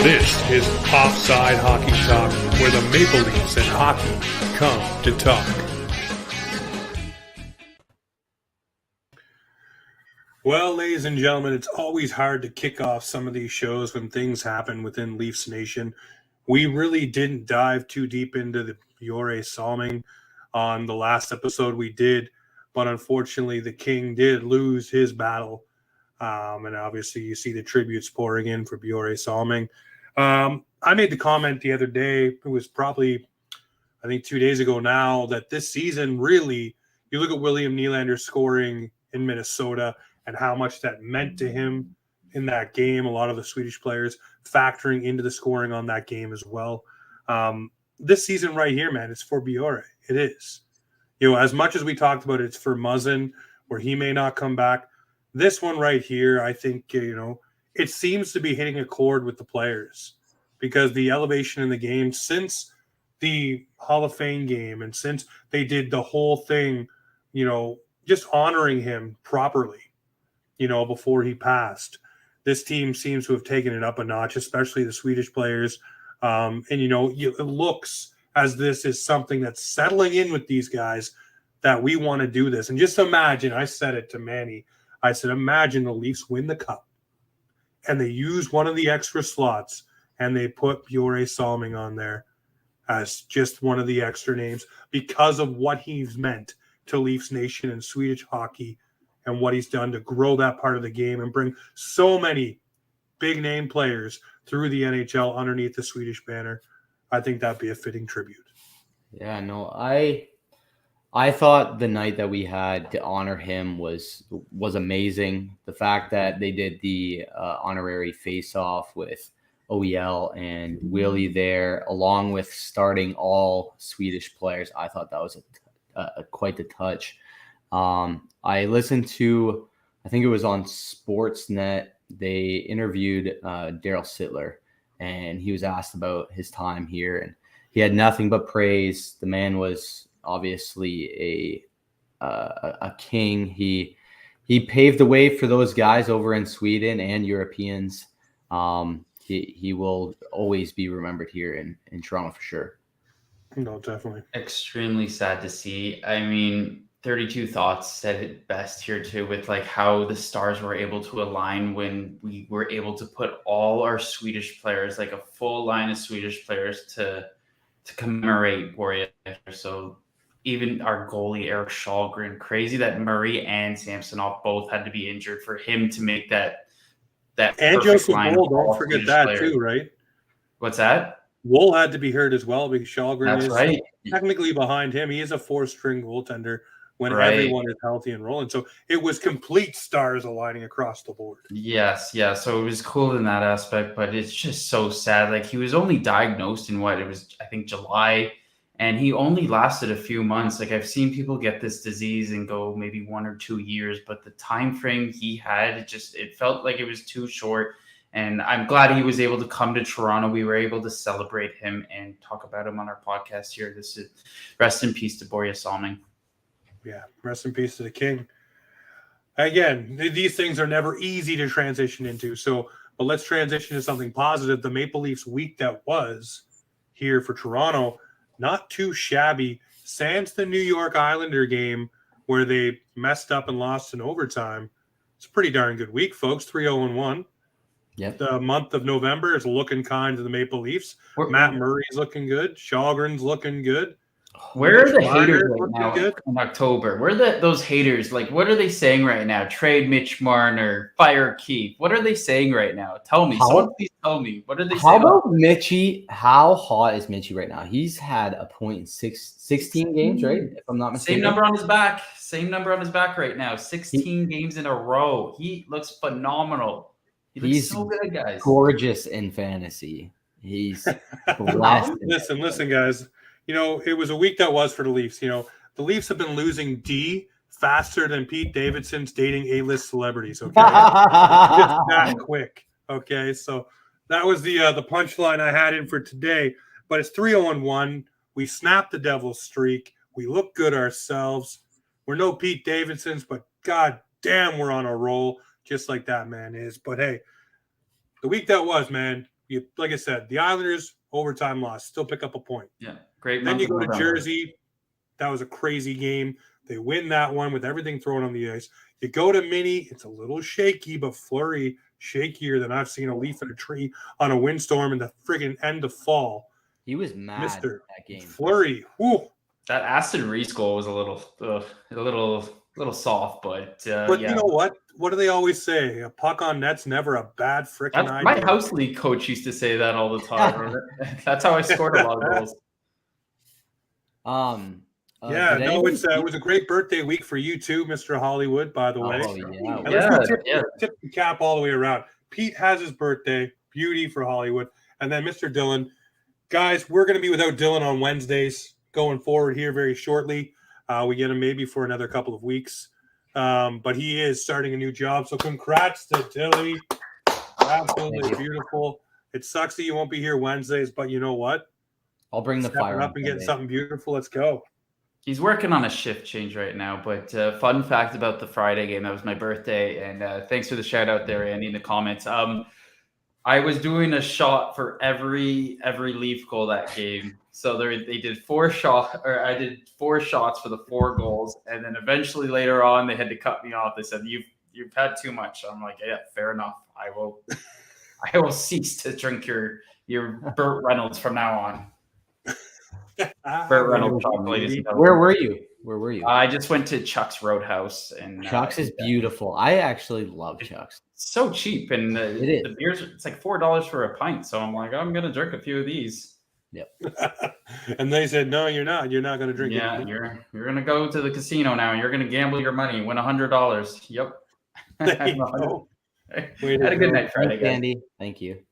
This is Offside Hockey Talk, where the Maple Leafs and hockey come to talk. Well, ladies and gentlemen, it's always hard to kick off some of these shows when things happen within Leafs Nation. We really didn't dive too deep into the Bjorre Salming on the last episode we did, but unfortunately the King did lose his battle. And obviously you see the tributes pouring in for Bjorre Salming. I made the comment the other day, it was probably, I think 2 days ago now, that this season really, you look at William Nylander scoring in Minnesota and how much that meant to him in that game. A lot of the Swedish players factoring into the scoring on that game as well. This season right here, man, it's for Bjorre. It is. You know, as much as we talked about it's for Muzzin, where he may not come back. This one right here, I think, it seems to be hitting a chord with the players because the elevation in the game since the Hall of Fame game and since they did the whole thing, just honoring him properly, before he passed, this team seems to have taken it up a notch, especially the Swedish players. It looks as this is something that's settling in with these guys that we want to do this. And just imagine, I said it to Manny, I said, imagine the Leafs win the cup and they use one of the extra slots and they put Bjorre Salming on there as just one of the extra names because of what he's meant to Leafs Nation and Swedish hockey and what he's done to grow that part of the game and bring so many big name players through the NHL underneath the Swedish banner. I think that'd be a fitting tribute. Yeah, no, I thought the night that we had to honor him was amazing. The fact that they did the honorary face-off with OEL and Willie there, along with starting all Swedish players, I thought that was quite the touch. I listened to, I think it was on Sportsnet, they interviewed Daryl Sittler, and he was asked about his time here, and he had nothing but praise. The man was obviously a king. He paved the way for those guys over in Sweden and Europeans. He will always be remembered here in Toronto for sure. No, definitely. Extremely sad to see. I mean, 32 Thoughts said it best here too, with like how the stars were able to align when we were able to put all our Swedish players, like a full line of Swedish players to commemorate Bjorre. So even our goalie, Erik Källgren, crazy that Murray and Samsonov both had to be injured for him to make that and Joseph Woll, don't forget that players. Too, right? What's that? Woll had to be hurt as well because Källgren is right. Technically behind him. He is a four-string goaltender when everyone is healthy and rolling. So it was complete stars aligning across the board. Yes, yeah. So it was cool in that aspect, but it's just so sad. Like he was only diagnosed in I think July, and he only lasted a few months. Like I've seen people get this disease and go maybe 1 or 2 years, but the time frame he had, it felt like it was too short. And I'm glad he was able to come to Toronto. We were able to celebrate him and talk about him on our podcast here. This is rest in peace to Bjorre Salming. Yeah, rest in peace to the King. Again, these things are never easy to transition into. But let's transition to something positive. The Maple Leafs week that was here for Toronto, not too shabby. Sans the New York Islander game where they messed up and lost in overtime. It's a pretty darn good week, folks. 3-0-1. Yep. The month of November is looking kind to the Maple Leafs. Matt Murray's looking good. Källgren's looking good. Where are the haters right now in October? Where are those haters? Like, what are they saying right now? Trade Mitch Marner, fire Keith. What are they saying right now? Tell me. Someone please tell me. What are they saying? How about Mitchie? How hot is Mitchie right now? He's had a point in 16 games, right? If I'm not mistaken. Same number on his back. Same number on his back right now. 16 games in a row. He looks phenomenal. He's so good, guys. Gorgeous in fantasy. He's blessed. Listen, guys. It was a week that was for the Leafs. The Leafs have been losing D faster than Pete Davidson's dating A-list celebrities. Okay, just that quick. Okay, so that was the punchline I had in for today. But it's 3-0-1. We snapped the Devils' streak. We look good ourselves. We're no Pete Davidsons, but god damn, we're on a roll, just like that man is. But hey, the week that was, man, like I said, the Islanders overtime loss, still pick up a point. Yeah, great. Then month you of go to November. Jersey. That was a crazy game. They win that one with everything thrown on the ice. You go to Mini, it's a little shaky, but Fleury shakier than I've seen a leaf in a tree on a windstorm in the friggin' end of fall. He was mad Mister that game. Fleury, whoo. That Aston Reese goal was a little soft, but But yeah. you know what? What do they always say? A puck on net's never a bad frickin' idea. My house league coach used to say that all the time. That's how I scored a lot of goals. Yeah, no, it was a great birthday week for you too, Mr. Hollywood, by the way. Oh, yeah. And let's tip the cap all the way around. Pete has his birthday, beauty for Hollywood. And then Mr. Dylan. Guys, we're going to be without Dylan on Wednesdays going forward here very shortly. We get him maybe for another couple of weeks. But he is starting a new job. So congrats to Dilly. Absolutely beautiful. It sucks that you won't be here Wednesdays, but you know what? I'll bring the fire up and get something beautiful. Let's go. He's working on a shift change right now, but fun fact about the Friday game, that was my birthday, and thanks for the shout out there, Andy, in the comments. I was doing a shot for every Leaf goal that game. So they did 4 shots, or I did 4 shots for the 4 goals, and then eventually later on they had to cut me off. They said you've had too much. I'm like, yeah, fair enough. I will cease to drink your Burt Reynolds from now on. Burt Reynolds. Where were you? I just went to Chuck's Roadhouse, and Chuck's is beautiful. I actually love Chuck's. So cheap, and the beers, it's like $4 for a pint. So I'm like, I'm gonna drink a few of these. Yep. And they said, no, you're not. You're not gonna drink. Yeah, you're gonna go to the casino now. You're gonna gamble your money, win $100. Yep. There you go. Had a good night Friday, guys. Andy. Thank you.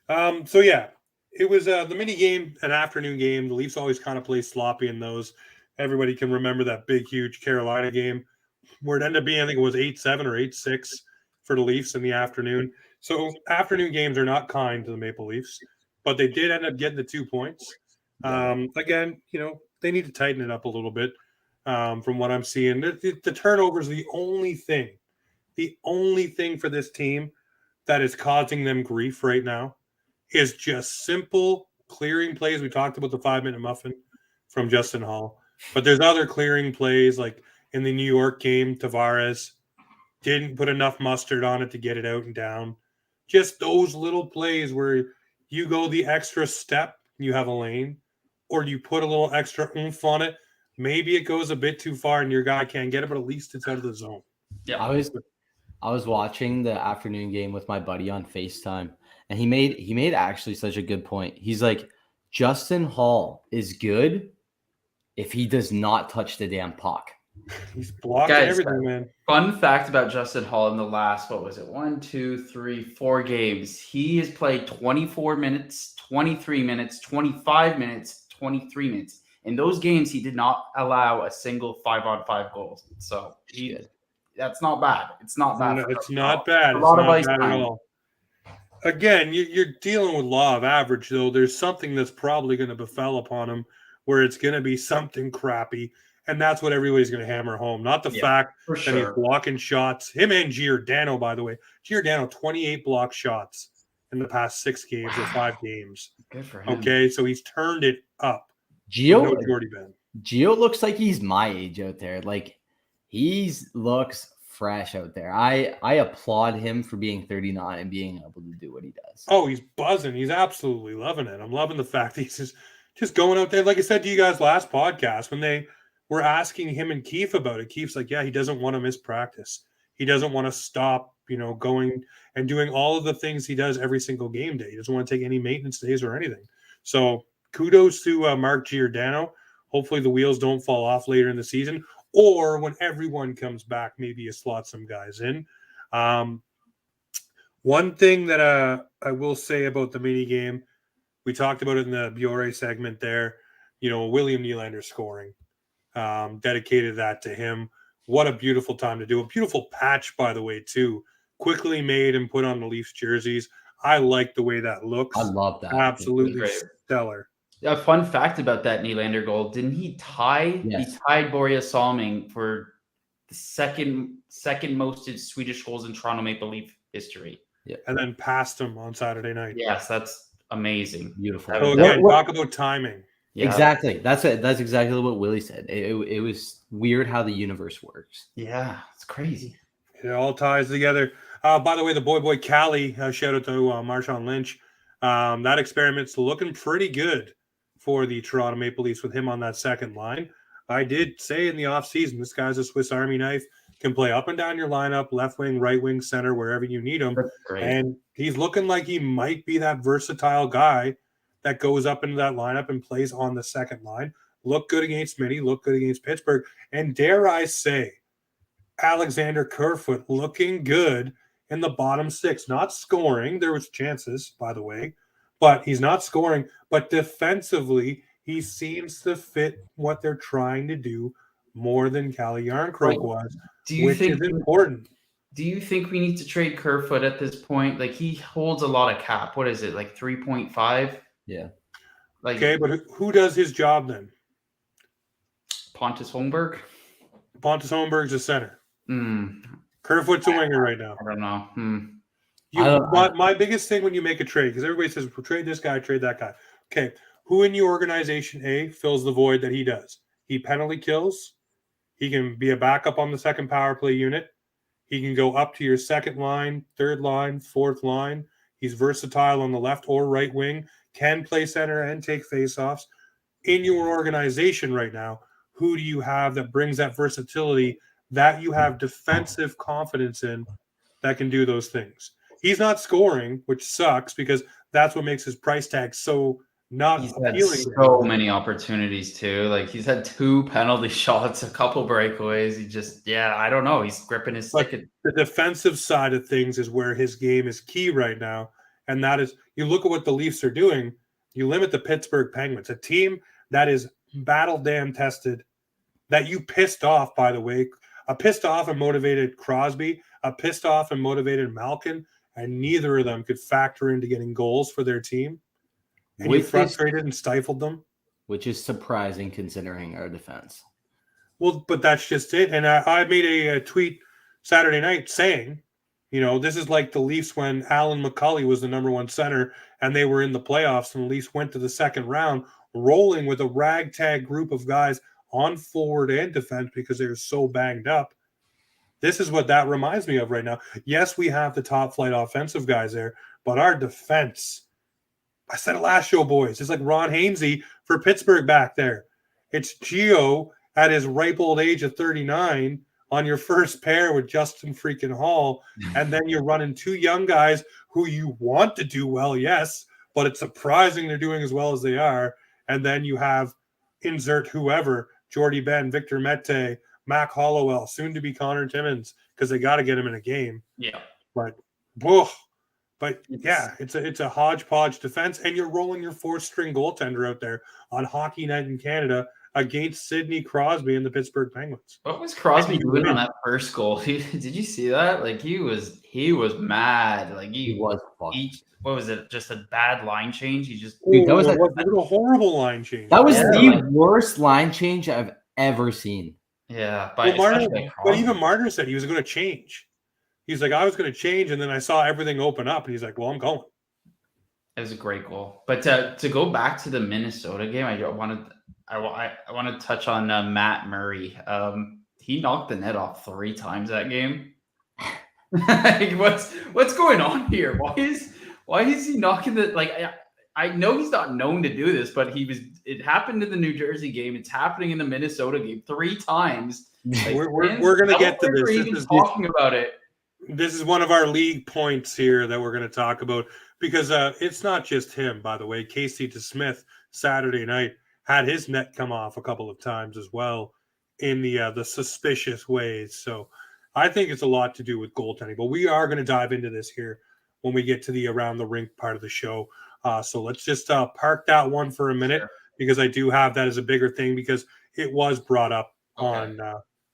So yeah, it was the mini game, an afternoon game. The Leafs always kind of play sloppy in those. Everybody can remember that big, huge Carolina game where it ended up being, I think it was 8-7 or 8-6 for the Leafs in the afternoon. So afternoon games are not kind to the Maple Leafs, but they did end up getting the 2 points. Again, they need to tighten it up a little bit from what I'm seeing. The turnover is the only thing for this team that is causing them grief right now is just simple clearing plays. We talked about the 5-minute muffin from Justin Hall, but there's other clearing plays like in the New York game, Tavares didn't put enough mustard on it to get it out and down. Just those little plays where you go the extra step, you have a lane, or you put a little extra oomph on it. Maybe it goes a bit too far and your guy can't get it, but at least it's out of the zone. Yeah, I was watching the afternoon game with my buddy on FaceTime, and he made actually such a good point. He's like, Justin Hall is good if he does not touch the damn puck. He's blocking everything, man. Fun fact about Justin Hall in the last, 1, 2, 3, 4 games. He has played 24 minutes, 23 minutes, 25 minutes, 23 minutes. In those games, he did not allow a single 5-on-5 goal. So that's not bad. It's not bad. No, it's not bad. A lot of ice time. Again, you're dealing with law of average, though. There's something that's probably going to befell upon him where it's going to be something crappy. And that's what everybody's going to hammer home. Not the fact that he's blocking shots. Him and Giordano, by the way. Giordano, 28 block shots in the past 6 games or 5 games. Good for him. Okay, so he's turned it up. Gio looks like he's my age out there. Like, looks fresh out there. I applaud him for being 39 and being able to do what he does. Oh, he's buzzing. He's absolutely loving it. I'm loving the fact that he's just going out there. Like I said to you guys last podcast, when they were asking him and Keefe about it, Keefe's like, yeah, he doesn't want to miss practice. He doesn't want to stop, going and doing all of the things he does every single game day. He doesn't want to take any maintenance days or anything. So kudos to Mark Giordano. Hopefully the wheels don't fall off later in the season, or when everyone comes back, maybe you slot some guys in. One thing that I will say about the mini game, we talked about it in the Biore segment there, William Nylander scoring. Dedicated that to him. What a beautiful time to do. A beautiful patch, by the way, too. Quickly made and put on the Leafs jerseys. I like the way that looks. I love that. Absolutely stellar. A fun fact about that Nylander goal, didn't he tie? Yes. He tied Borja Salming for the second most Swedish goals in Toronto Maple Leaf history. Yeah. and then passed him on Saturday night. Yes, that's amazing. Beautiful. That So was- again, What- talk about timing. Yeah. Exactly. That's exactly what Willie said. It was weird how the universe works. Yeah, it's crazy. It all ties together. By the way, the boy Cali, shout out to Marshawn Lynch. That experiment's looking pretty good for the Toronto Maple Leafs with him on that second line. I did say in the offseason, this guy's a Swiss Army knife, can play up and down your lineup, left wing, right wing, center, wherever you need him. That's great. And he's looking like he might be that versatile guy that goes up into that lineup and plays on the second line. Look good against Mitty, look good against Pittsburgh. And dare I say, Alexander Kerfoot looking good in the bottom six, not scoring. There was chances, by the way, but he's not scoring. But defensively, he seems to fit what they're trying to do more than Calle Yarncroke was, Do you which think? is important. Do you think we need to trade Kerfoot at this point? Like he holds a lot of cap. What is it? Like 3.5? Yeah. Like Okay, but who does his job then? Pontus Holmberg? Pontus Holmberg's a center. Hmm. Kerfoot's a winger right now. I don't know. My biggest thing when you make a trade, because everybody says, well, trade this guy, trade that guy. Okay, who in your organization, A, fills the void that he does? He penalty kills. He can be a backup on the second power play unit. He can go up to your second line, third line, fourth line. He's versatile on the left or right wing, can play center and take faceoffs. In your organization right now, who do you have that brings that versatility that you have defensive confidence in that can do those things? He's not scoring, which sucks because that's what makes his price tag so not He's had appealing. so many opportunities too. Like he's had 2 penalty shots, a couple breakaways. He just, I don't know. He's gripping his But stick. the defensive side of things is where his game is key right now. And that is, you look at what the Leafs are doing, you limit the Pittsburgh Penguins, a team that is battle dam tested, that you pissed off, by the way, a pissed off and motivated Crosby, a pissed off and motivated Malkin, and neither of them could factor into getting goals for their team. And you frustrated and stifled them. Which is surprising considering our defense. Well, but that's just it. And I made a tweet Saturday night saying, this is like the Leafs when Alan McCulley was the number one center and they were in the playoffs and the Leafs went to the second round rolling with a ragtag group of guys on forward and defense because they were so banged up. This is what that reminds me of right now. Yes, we have the top flight offensive guys there, but our defense, I said it last show, boys, it's like Ron Hainsey for Pittsburgh back there. It's Gio at his ripe old age of 39 on your first pair with Justin freaking Hall, and then you're running 2 young guys who you want to do well, yes, but it's surprising they're doing as well as they are. And then you have insert whoever, Jordy Ben, Victor Mete, Mac Hollowell, soon to be Connor Timmins, because they got to get him in a game. Yeah. But it's a hodgepodge defense, and you're rolling your 4th-string goaltender out there on Hockey Night in Canada against Sidney Crosby and the Pittsburgh Penguins. What was Crosby doing on that first goal? Did you see that? Like he was mad. Like He was fucked. What was it? Just a bad line change. He just Dude, that was a horrible line change. That was Yeah, the worst line change I've ever seen. But even Marner said he was going to change. He's like, I was going to change, and then I saw everything open up, and he's like, well, I'm going. It was a great goal. But to go back to the Minnesota game, I want to touch on Matt Murray. He knocked the net off 3 times that game. Like, what's going on here? Why is he knocking the I know he's not known to do this, but it happened in the New Jersey game. It's happening in the Minnesota game 3 times. Like, we're going to get to this. Even talking about it. This is one of our league points here that we're going to talk about because it's not just him, by the way. Casey DeSmith Saturday night had his net come off a couple of times as well in the suspicious ways. So I think it's a lot to do with goaltending, but we are going to dive into this here when we get to the around the rink part of the show. So let's just park that one for a minute because I do have that as a bigger thing because it was brought up on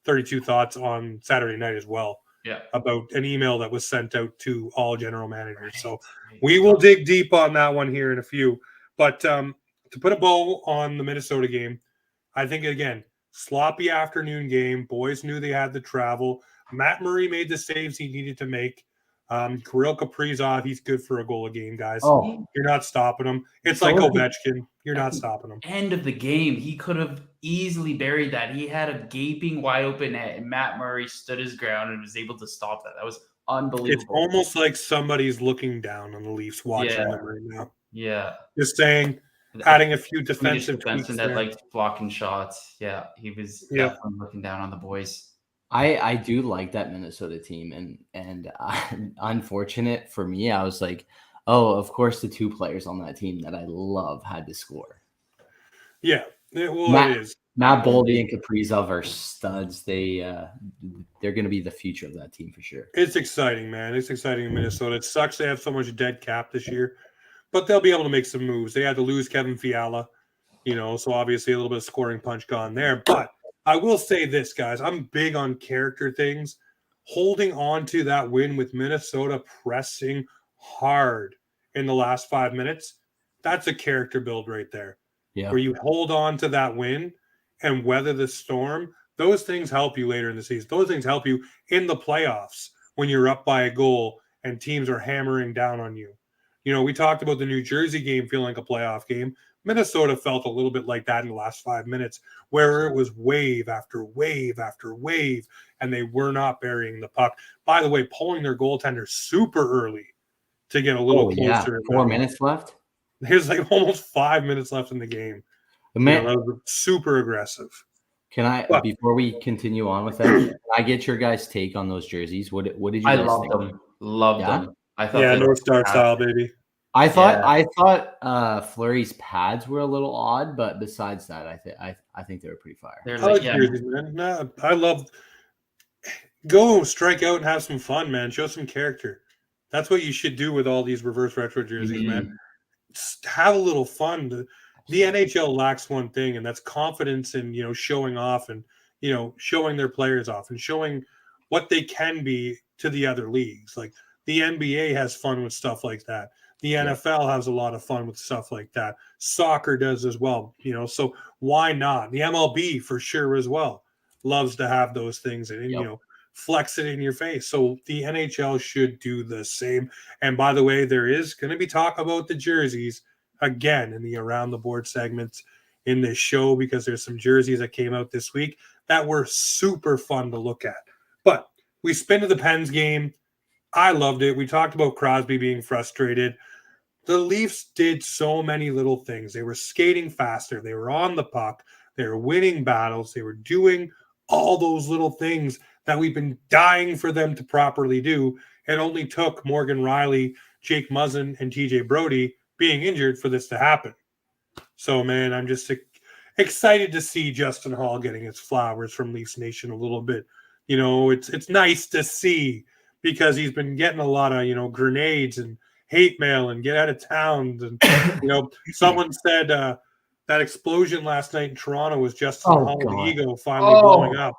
32 Thoughts on Saturday night as well. Yeah. About an email that was sent out to all general managers. So we will dig deep on that one here in a few. But to put a bow on the Minnesota game, I think, again, sloppy afternoon game. Boys knew they had the travel. Matt Murray made the saves he needed to make. Kirill Kaprizov, he's good for a goal a game, guys. Oh, You're not stopping him. It's So like is he- Ovechkin. You're not stopping him. End of the game, he could have easily buried that. He had a gaping wide open net, and Matt Murray stood his ground and was able to stop that. That was It's unbelievable. almost like somebody's looking down on the Leafs watching Yeah. them right now. Yeah. Just saying, adding a few defensive Swedish tweaks defenseman that there. liked blocking shots. Yeah, he was Yeah. definitely looking down on the boys. I do like that Minnesota team, and unfortunate for me, I was like, oh, of course, the two players on that team that I love had to score. Yeah, well, Matt- it is. Matt Boldy and Kaprizov are studs. They're going to be the future of that team for sure. It's exciting, man. It's exciting in Minnesota. It sucks they have so much dead cap this year, but they'll be able to make some moves. They had to lose Kevin Fiala, so obviously a little bit of scoring punch gone there. But I will say this, guys. I'm big on character things. Holding on to that win with Minnesota pressing hard in the last 5 minutes, that's a character build right there. Yeah. Where you hold on to that win and weather the storm. Those things help you later in the season. Those things help you in the playoffs when you're up by a goal and teams are hammering down on you. We talked about the New Jersey game feeling like a playoff game. Minnesota felt a little bit like that in the last 5 minutes, where it was wave after wave after wave, and they were not burying the puck. By the way, pulling their goaltender super early to get a little closer. 4 minutes left. There's like almost 5 minutes left in the game. Man, That was super aggressive. can I, What? before we continue on with that, can I get your guys' take on those jerseys? What did you I guys loved think? them. Loved Yeah? them. I thought Yeah, they North looked Star fantastic. style, baby. I Yeah. thought Fleury's pads were a little odd, but besides that, I think they were pretty fire. They're I like like, yeah, jerseys, man. No, I love go strike out and have some fun, man. Show some character. That's what you should do with all these reverse retro jerseys, Mhm. man. Just have a little fun. The NHL lacks one thing, and that's confidence in showing off and showing their players off and showing what they can be to the other leagues. Like the NBA has fun with stuff like that. The NFL has a lot of fun with stuff like that. Soccer does as well, so why not? The MLB for sure as well loves to have those things and Yep. flex it in your face. So the NHL should do the same. And by the way, there is going to be talk about the jerseys again in the Around the Board segments in this show, because there's some jerseys that came out this week that were super fun to look at. But we spin to the Pens game. I loved it. We talked about Crosby being frustrated. The Leafs did so many little things. They were skating faster. They were on the puck. They were winning battles. They were doing all those little things that we've been dying for them to properly do. It only took Morgan Rielly, Jake Muzzin, and TJ Brody being injured for this to happen. So, man, I'm just excited to see Justin Hall getting his flowers from Leafs Nation a little bit. It's nice to see, because he's been getting a lot of, grenades and hate mail and get out of town. And, someone said that explosion last night in Toronto was Justin Oh, Hall's God. ego finally blowing up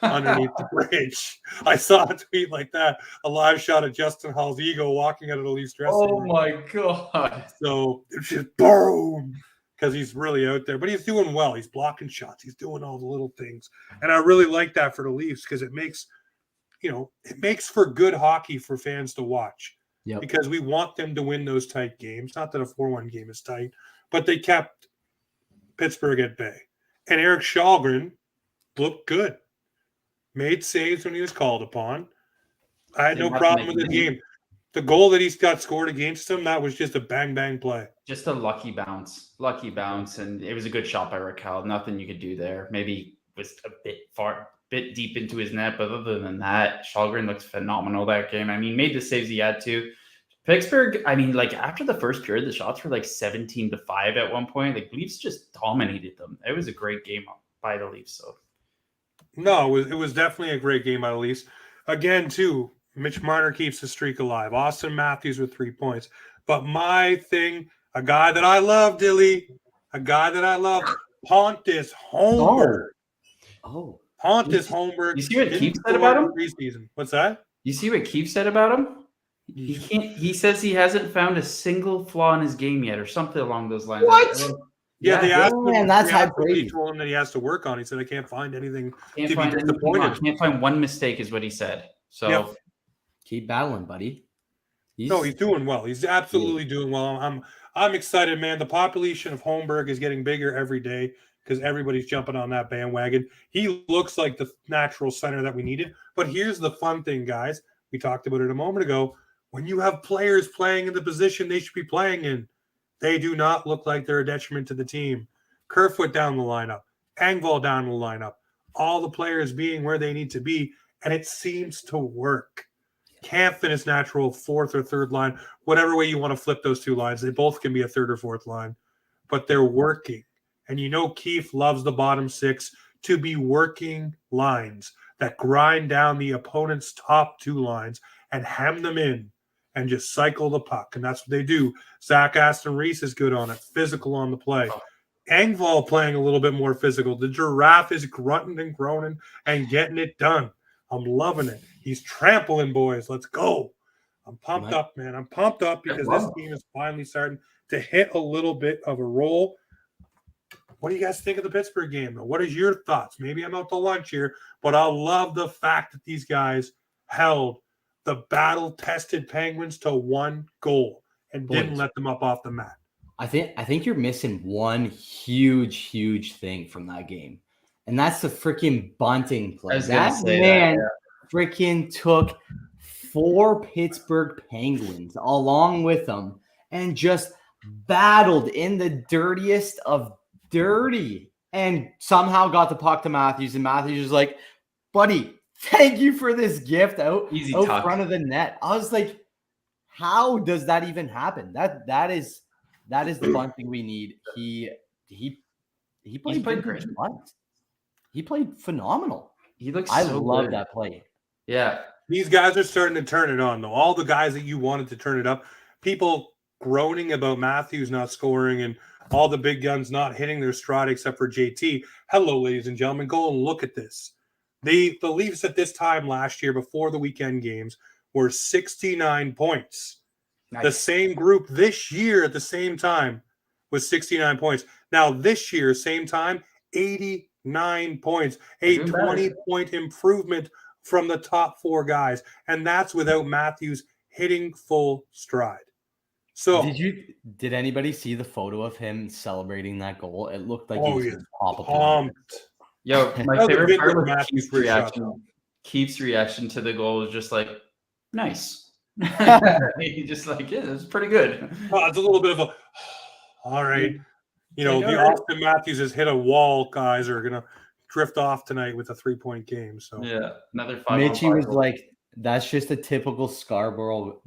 underneath the bridge. I saw a tweet like that, a live shot of Justin Hall's ego walking out of the Leafs dressing oh room. my god. So it's just boom, because he's really out there. But he's doing well. He's blocking shots. He's doing all the little things. And I really like that for the Leafs, because it makes for good hockey for fans to watch. Yep. Because we want them to win those tight games. Not that a 4-1 game is tight, but they kept Pittsburgh at bay. And Eric Shalgren looked good. Made saves when he was called upon. I had no problem with the game. The goal that he's got scored against him, that was just a bang play. Just a lucky bounce, and it was a good shot by Raquel. Nothing you could do there. Maybe was a bit deep into his net, but other than that, Shalgren looked phenomenal that game. I mean, made the saves he had to. Pittsburgh, I mean, like after the first period, the shots were like 17-5 at one point. Like Leafs just dominated them. It was a great game by the Leafs. So no, it was definitely a great game by the Leafs. Again, too, Mitch Marner keeps the streak alive. Austin Matthews with 3 points. But my thing, a guy that I love, Dilly, Pontus Holmberg. Oh, Pontus Holmberg. You see what Keith said about him? Preseason. What's that? you see what Keefe said about him? He can't. He says he hasn't found a single flaw in his game yet, or something along those lines. What? Yeah, they asked him. man, that's high He praise. told him that he has to work on. He said, "I can't find anything Can't to be find anything disappointed." wrong. Can't find one mistake, is what he said. So Yep. Keep battling, buddy. No, he's doing well. He's absolutely doing well. I'm excited, man. The population of Holmberg is getting bigger every day because everybody's jumping on that bandwagon. He looks like the natural center that we needed. But here's the fun thing, guys. We talked about it a moment ago. When you have players playing in the position they should be playing in, they do not look like they're a detriment to the team. Kerfoot down the lineup, Engvall down the lineup, all the players being where they need to be, and it seems to work. Kampf is natural fourth or third line, whatever way you want to flip those two lines. They both can be a third or fourth line, but they're working. And you know Keefe loves the bottom six to be working lines that grind down the opponent's top two lines and hem them in and just cycle the puck. And that's what they do. Zach Aston Reese is good on it, physical on the play. Engvall playing a little bit more physical. The Giraffe is grunting and groaning and getting it done. I'm loving it. He's trampling, boys. Let's go. I'm pumped up, man. I'm pumped up because this team is finally starting to hit a little bit of a roll. What do you guys think of the Pittsburgh game, though? What is your thoughts? Maybe I'm out to lunch here, but I love the fact that these guys held the battle-tested Penguins to 1 goal and didn't let them up off the mat. I think you're missing one huge thing from that game, and that's the freaking bunting play. That man freaking took 4 Pittsburgh Penguins along with them and just battled in the dirtiest of dirty and somehow got the puck to Matthews, and Matthews was like, buddy, thank you for this gift out front of the net. I was like, how does that even happen? That is the bunting we need. He played great. He played phenomenal. He looks I so love good. that play. Yeah. These guys are starting to turn it on, though. All the guys that you wanted to turn it up, people groaning about Matthews not scoring and all the big guns not hitting their stride except for JT. Hello, ladies and gentlemen. Go and look at this. The Leafs at this time last year, before the weekend games, were 69 points. Nice. The same group this year at the same time was 69 points. Now, this year, same time, 89 points. A 20-point improvement from the top 4 guys. And that's without Matthews hitting full stride. So did anybody see the photo of him celebrating that goal? It looked like he was pumped. Yo, my favorite part was Keith's reaction to the goal was just like, nice. He just like, yeah, it's pretty good. It's a little bit of a, all right. You know, the Austin Matthews has hit a wall. Guys are gonna drift off tonight with a 3-point game. So yeah, another 5. Mitchie was like, that's just a typical Scarborough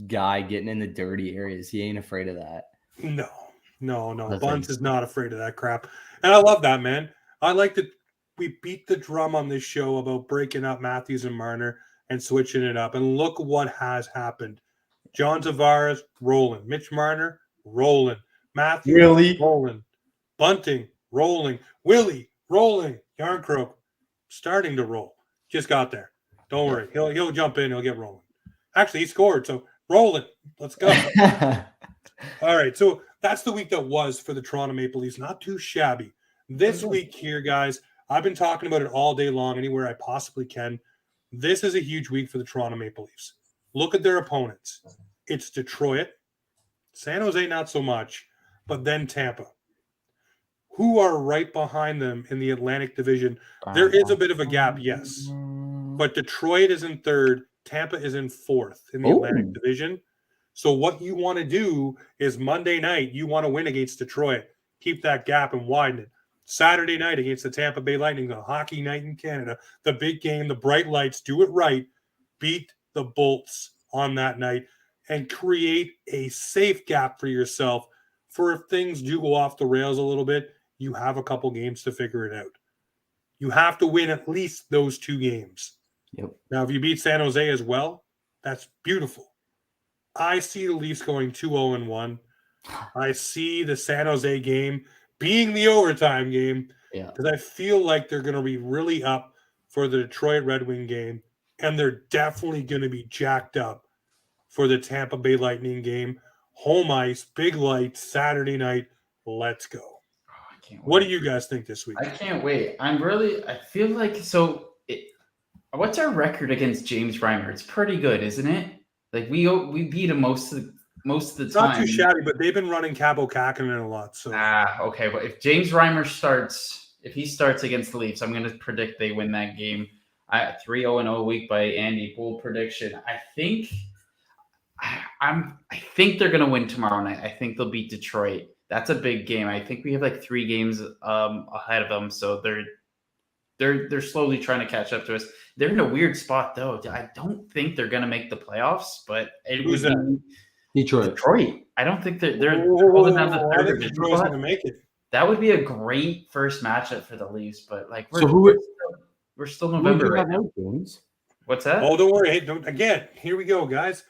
guy getting in the dirty areas. He ain't afraid of that. No. Bunce is not afraid of that crap. And I love that, man. I like that we beat the drum on this show about breaking up Matthews and Marner and switching it up. And look what has happened. John Tavares rolling. Mitch Marner rolling. Matthews rolling. Bunting rolling. Willie rolling. Yarncroke starting to roll. Just got there. Don't worry. He'll jump in. He'll get rolling. Actually, he scored. So rolling. Let's go. All right. So that's the week that was for the Toronto Maple Leafs. Not too shabby. This week here, guys, I've been talking about it all day long, anywhere I possibly can. This is a huge week for the Toronto Maple Leafs. Look at their opponents. It's Detroit, San Jose, not so much, but then Tampa, who are right behind them in the Atlantic Division. There is a bit of a gap, yes, but Detroit is in third. Tampa is in fourth in the Atlantic Division. So what you want to do is Monday night, you want to win against Detroit. Keep that gap and widen it. Saturday night against the Tampa Bay Lightning, the hockey night in Canada, the big game, the bright lights, do it right. Beat the Bolts on that night and create a safe gap for yourself for if things do go off the rails a little bit, you have a couple games to figure it out. You have to win at least those 2 games. Yep. Now, if you beat San Jose as well, that's beautiful. I see the Leafs going 2-0-1. I see the San Jose game being the overtime game because I feel like they're going to be really up for the Detroit Red Wing game, and they're definitely going to be jacked up for the Tampa Bay Lightning game. Home ice, big lights, Saturday night. Let's go. I can't wait. What do you guys think this week? I can't wait. I feel like, what's our record against James Reimer? It's pretty good, isn't it? Like we beat them most of the It's not time. too shabby, but they've been running Cabo Kakinen a lot. So Okay, but if James Reimer starts against the Leafs, I'm going to predict they win that game. 3-0-0 week by Andy. Bold prediction. I think they're going to win tomorrow night. I think they'll beat Detroit. That's a big game. I think we have like 3 games ahead of them, so they're slowly trying to catch up to us. They're in a weird spot though. I don't think they're going to make the playoffs, but it Who's would that? be Detroit. I don't think they're holding down the I third think division Detroit's spot. going to make it. That would be a great first matchup for the Leafs, but like we're still Who would November you right have now. out, James? What's that? Oh, don't worry. Hey, again, here we go, guys.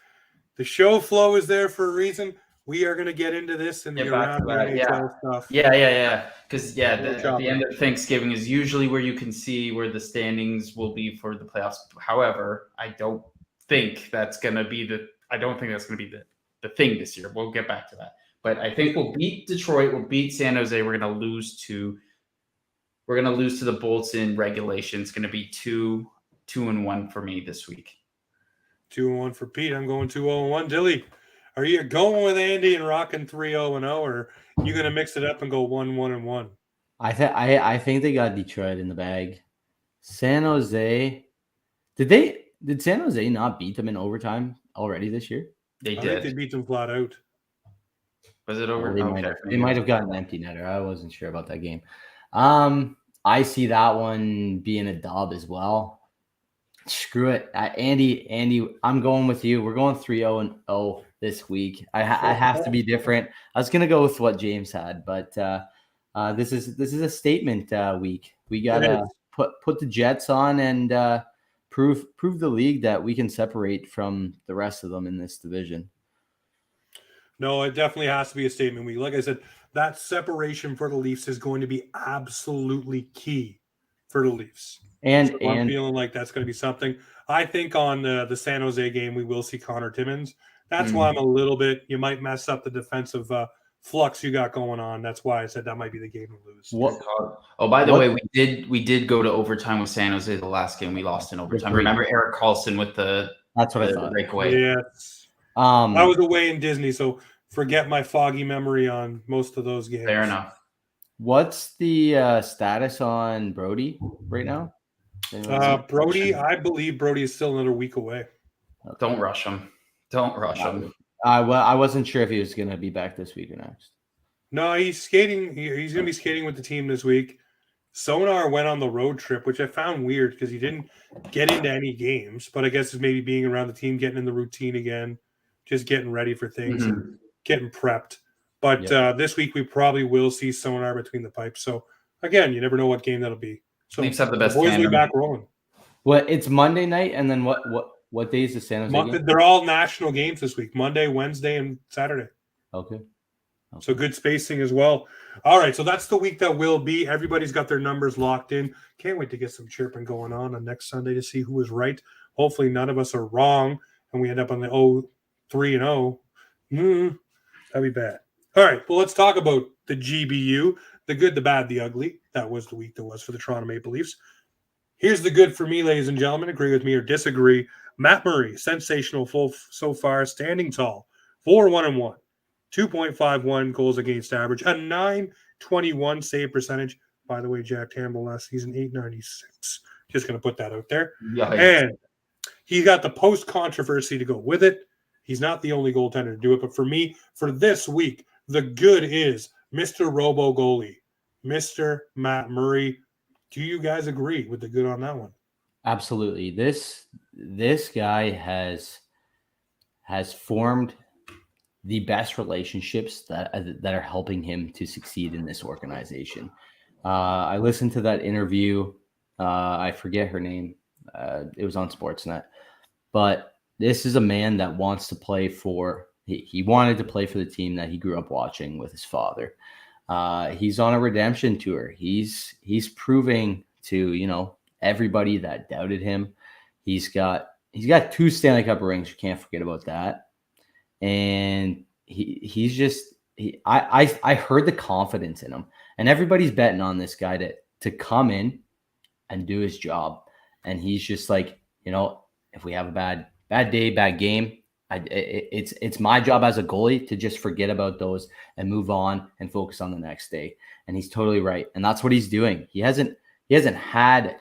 The show flow is there for a reason. We are going to get into this and the Get back around to the that, NHL stuff. Yeah. Because at the chopping. end of Thanksgiving is usually where you can see where the standings will be for the playoffs. However, I don't think that's going to be the thing this year. We'll get back to that. But I think we'll beat Detroit. We'll beat San Jose. We're going to lose to the Bolts in regulation. It's going to be 2-1 for me this week. 2-1 for Pete. I'm going 2-0-1. Dilly, are you going with Andy and rocking 3-0-0, or are you going to mix it up and go 1-1-1? I think they got Detroit in the bag. San Jose, did San Jose not beat them in overtime already this year? They I did. think they beat them flat out. Was it over? They might have gotten an empty netter. I wasn't sure about that game. I see that one being a dub as well. Screw it, Andy. I'm going with you. We're going 3-0-0 this week. I have to be different. I was gonna go with what James had, but this is a statement week. We gotta put the Jets on and prove the league that we can separate from the rest of them in this division. No, it definitely has to be a statement week. Like I said, that separation for the Leafs is going to be absolutely key for the Leafs. And So I'm feeling like that's going to be something. I think on the San Jose game, we will see Connor Timmins. That's why I'm a little bit – you might mess up the defensive flux you got going on. That's why I said that might be the game to lose. By the way, we did go to overtime with San Jose the last game. We lost in overtime. Remember Eric Carlson with the that's what I thought. breakaway. Yes. I was away in Disney, so forget my foggy memory on most of those games. Fair enough. What's the status on Brody right now? Brody, I believe Brody is still another week away. Don't rush him. I wasn't sure if he was going to be back this week or next. No, he's skating. He's going to be skating with the team this week. Sonar went on the road trip, which I found weird because he didn't get into any games. But I guess it's maybe being around the team, getting in the routine again, just getting ready for things and getting prepped. But this week we probably will see Sonar between the pipes. So, again, you never know what game that'll be. So Leafs have the best boys will be tandem. back rolling. Well, it's Monday night, and then what days is San Jose game? They're all national games this week, Monday, Wednesday, and Saturday. Okay. So good spacing as well. All right, so that's the week that will be. Everybody's got their numbers locked in. Can't wait to get some chirping going on next Sunday to see who was right. Hopefully none of us are wrong, and we end up on the 3-0. That'd be bad. All right, well, let's talk about the GBU, the good, the bad, the ugly. That was the week that was for the Toronto Maple Leafs. Here's the good for me, ladies and gentlemen. Agree with me or disagree. Matt Murray, sensational so far, standing tall, 4-1-1. 2.51 goals against average, a 921 save percentage. By the way, Jack Campbell last season, 896. Just going to put that out there. Yikes. And he got the post-controversy to go with it. He's not the only goaltender to do it. But for me, for this week, the good is Mr. Robo Goalie, Mr. Matt Murray. Do you guys agree with the good on that one? Absolutely. This guy has formed the best relationships that are helping him to succeed in this organization. I listened to that interview. I forget her name. It was on Sportsnet. But this is a man that wants to play for – he wanted to play for the team that he grew up watching with his father. He's on a redemption tour. He's proving to, everybody that doubted him. He's got 2 Stanley Cup rings. You can't forget about that. And I heard the confidence in him, and everybody's betting on this guy to come in and do his job. And he's just like, if we have a bad day, bad game, It's my job as a goalie to just forget about those and move on and focus on the next day. And he's totally right, and that's what he's doing. He hasn't had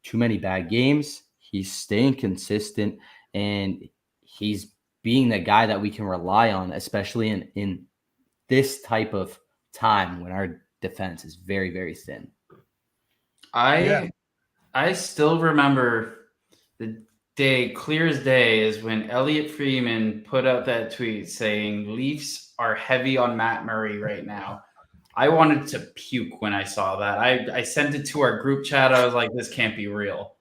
too many bad games. He's staying consistent, and he's being the guy that we can rely on, especially in this type of time when our defense is very, very thin. I still remember the day, clear as day, is when Elliot Freeman put out that tweet saying Leafs are heavy on Matt Murray right now. I wanted to puke when I saw that. I sent it to our group chat. I was like, this can't be real.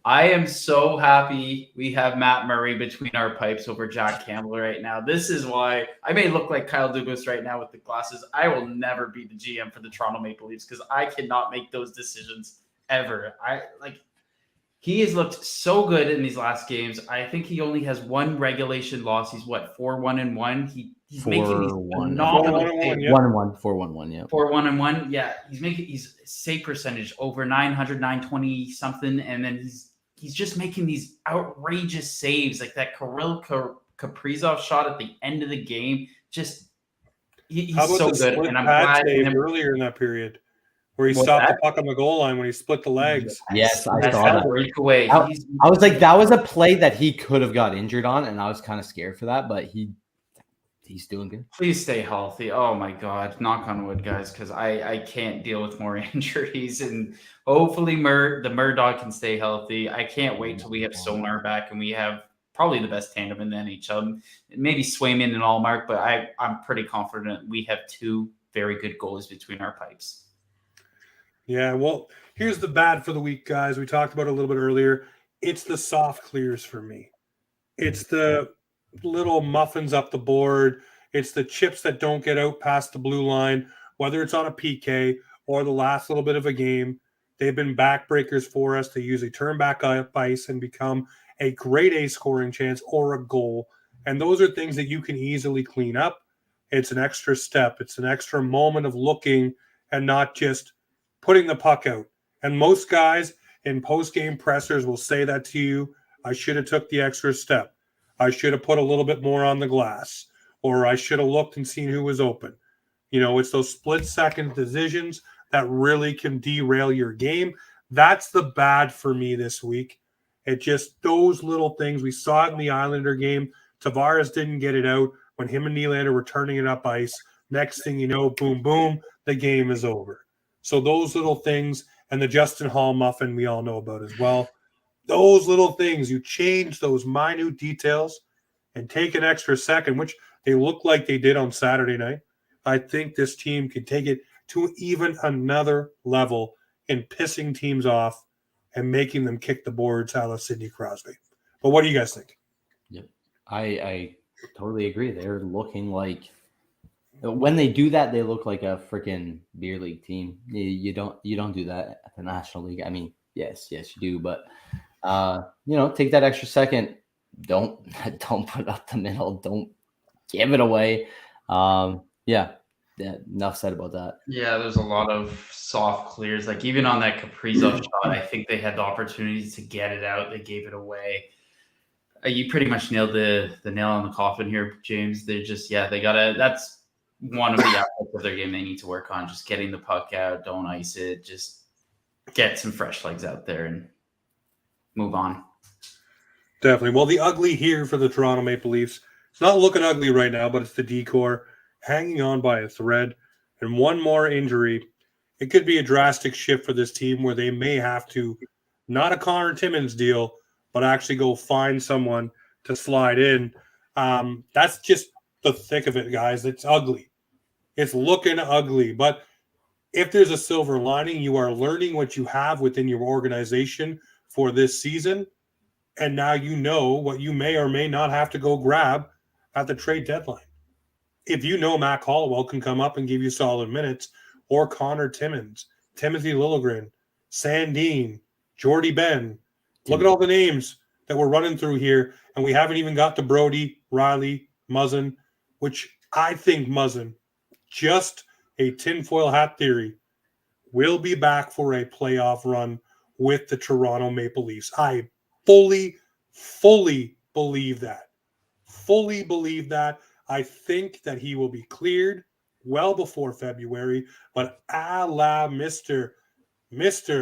I am so happy we have Matt Murray between our pipes over Jack Campbell right now. This is why I may look like Kyle Dubas right now with the glasses. I will never be the GM for the Toronto Maple Leafs because I cannot make those decisions ever. He has looked so good in these last games. I think he only has one regulation loss. He's 4-1-1. He's making these 4-1. phenomenal 4-1-1, saves. yeah. 1-1, 4-1-1, yeah. 4-1-1. Yeah, he's save percentage over 900, 920 something, and then he's just making these outrageous saves like that Kirill Kaprizov shot at the end of the game. Just he's How about so the good, split and I'm pad glad. save earlier in that period where he What's stopped that? the puck on the goal line when he split the legs? Yes, I That's saw that that. breakaway. I He's was like, that was a play that he could have got injured on, and I was kind of scared for that, but he's doing good. Please stay healthy. Oh my God. Knock on wood, guys, because I can't deal with more injuries. And hopefully the Murdoch can stay healthy. I can't wait till we have Sonar back and we have probably the best tandem in the NHL. Maybe Swayman and Allmark, but I'm pretty confident we have two very good goalies between our pipes. Yeah, well, here's the bad for the week, guys. We talked about it a little bit earlier. It's the soft clears for me. It's the little muffins up the board. It's the chips that don't get out past the blue line, whether it's on a PK or the last little bit of a game. They've been backbreakers for us. They usually turn back up ice and become a grade A scoring chance or a goal. And those are things that you can easily clean up. It's an extra step. It's an extra moment of looking and not just putting the puck out. And most guys in post-game pressers will say that to you. I should have took the extra step. I should have put a little bit more on the glass, or I should have looked and seen who was open. You know, it's those split-second decisions that really can derail your game. That's the bad for me this week. It just those little things. We saw it in the Islander game. Tavares didn't get it out when him and Nylander were turning it up ice. Next thing you know, boom, boom, the game is over. So those little things, and the Justin Hall muffin we all know about as well. Those little things, you change those minute details and take an extra second, which they look like they did on Saturday night. I think this team can take it to even another level in pissing teams off and making them kick the boards out of Sidney Crosby. But what do you guys think? Yep. I totally agree. They're looking like, when they do that, they look like a freaking beer league team. You don't do that at the National League. I mean, yes, you do, but take that extra second. Don't put it up the middle. Don't give it away. Yeah, enough said about that. Yeah, there's a lot of soft clears. Like even on that Kaprizov shot, I think they had the opportunities to get it out. They gave it away. You pretty much nailed the nail on the coffin here, James. They're just, they gotta. That's one of the aspects of their game they need to work on. Just getting the puck out, don't ice it. Just get some fresh legs out there and move on. Definitely. Well, the ugly here for the Toronto Maple Leafs, it's not looking ugly right now, but it's the decor hanging on by a thread. And one more injury, it could be a drastic shift for this team where they may have to, not a Connor Timmins deal, but actually go find someone to slide in. That's just the thick of it, guys. It's ugly. It's looking ugly. But if there's a silver lining, you are learning what you have within your organization for this season. And now you know what you may or may not have to go grab at the trade deadline. If you know Mac Hollowell can come up and give you solid minutes, or Connor Timmins, Timothy Liljegren, Sandin, Jordy Ben. Look at all the names that we're running through here, and we haven't even got to Brody, Riley, Muzzin, which I think Muzzin, just a tinfoil hat theory, will be back for a playoff run with the Toronto Maple Leafs. I fully believe that. fully believe that. I think that he will be cleared well before February, but a la Mr.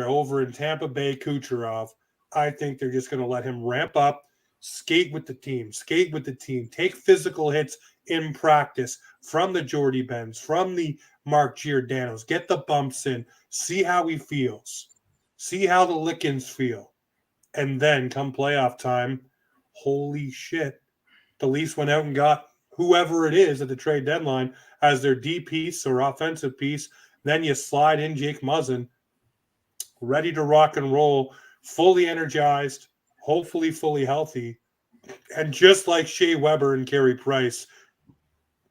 over in Tampa Bay Kucherov, I think they're just going to let him ramp up, skate with the team, take physical hits in practice from the Jordy Benns, from the Mark Giordano's, get the bumps in, see how he feels, see how the Lickens feel. And then come playoff time, holy shit, the Leafs went out and got whoever it is at the trade deadline as their D piece or offensive piece. Then you slide in Jake Muzzin, ready to rock and roll, fully energized, hopefully fully healthy. And just like Shea Weber and Carey Price,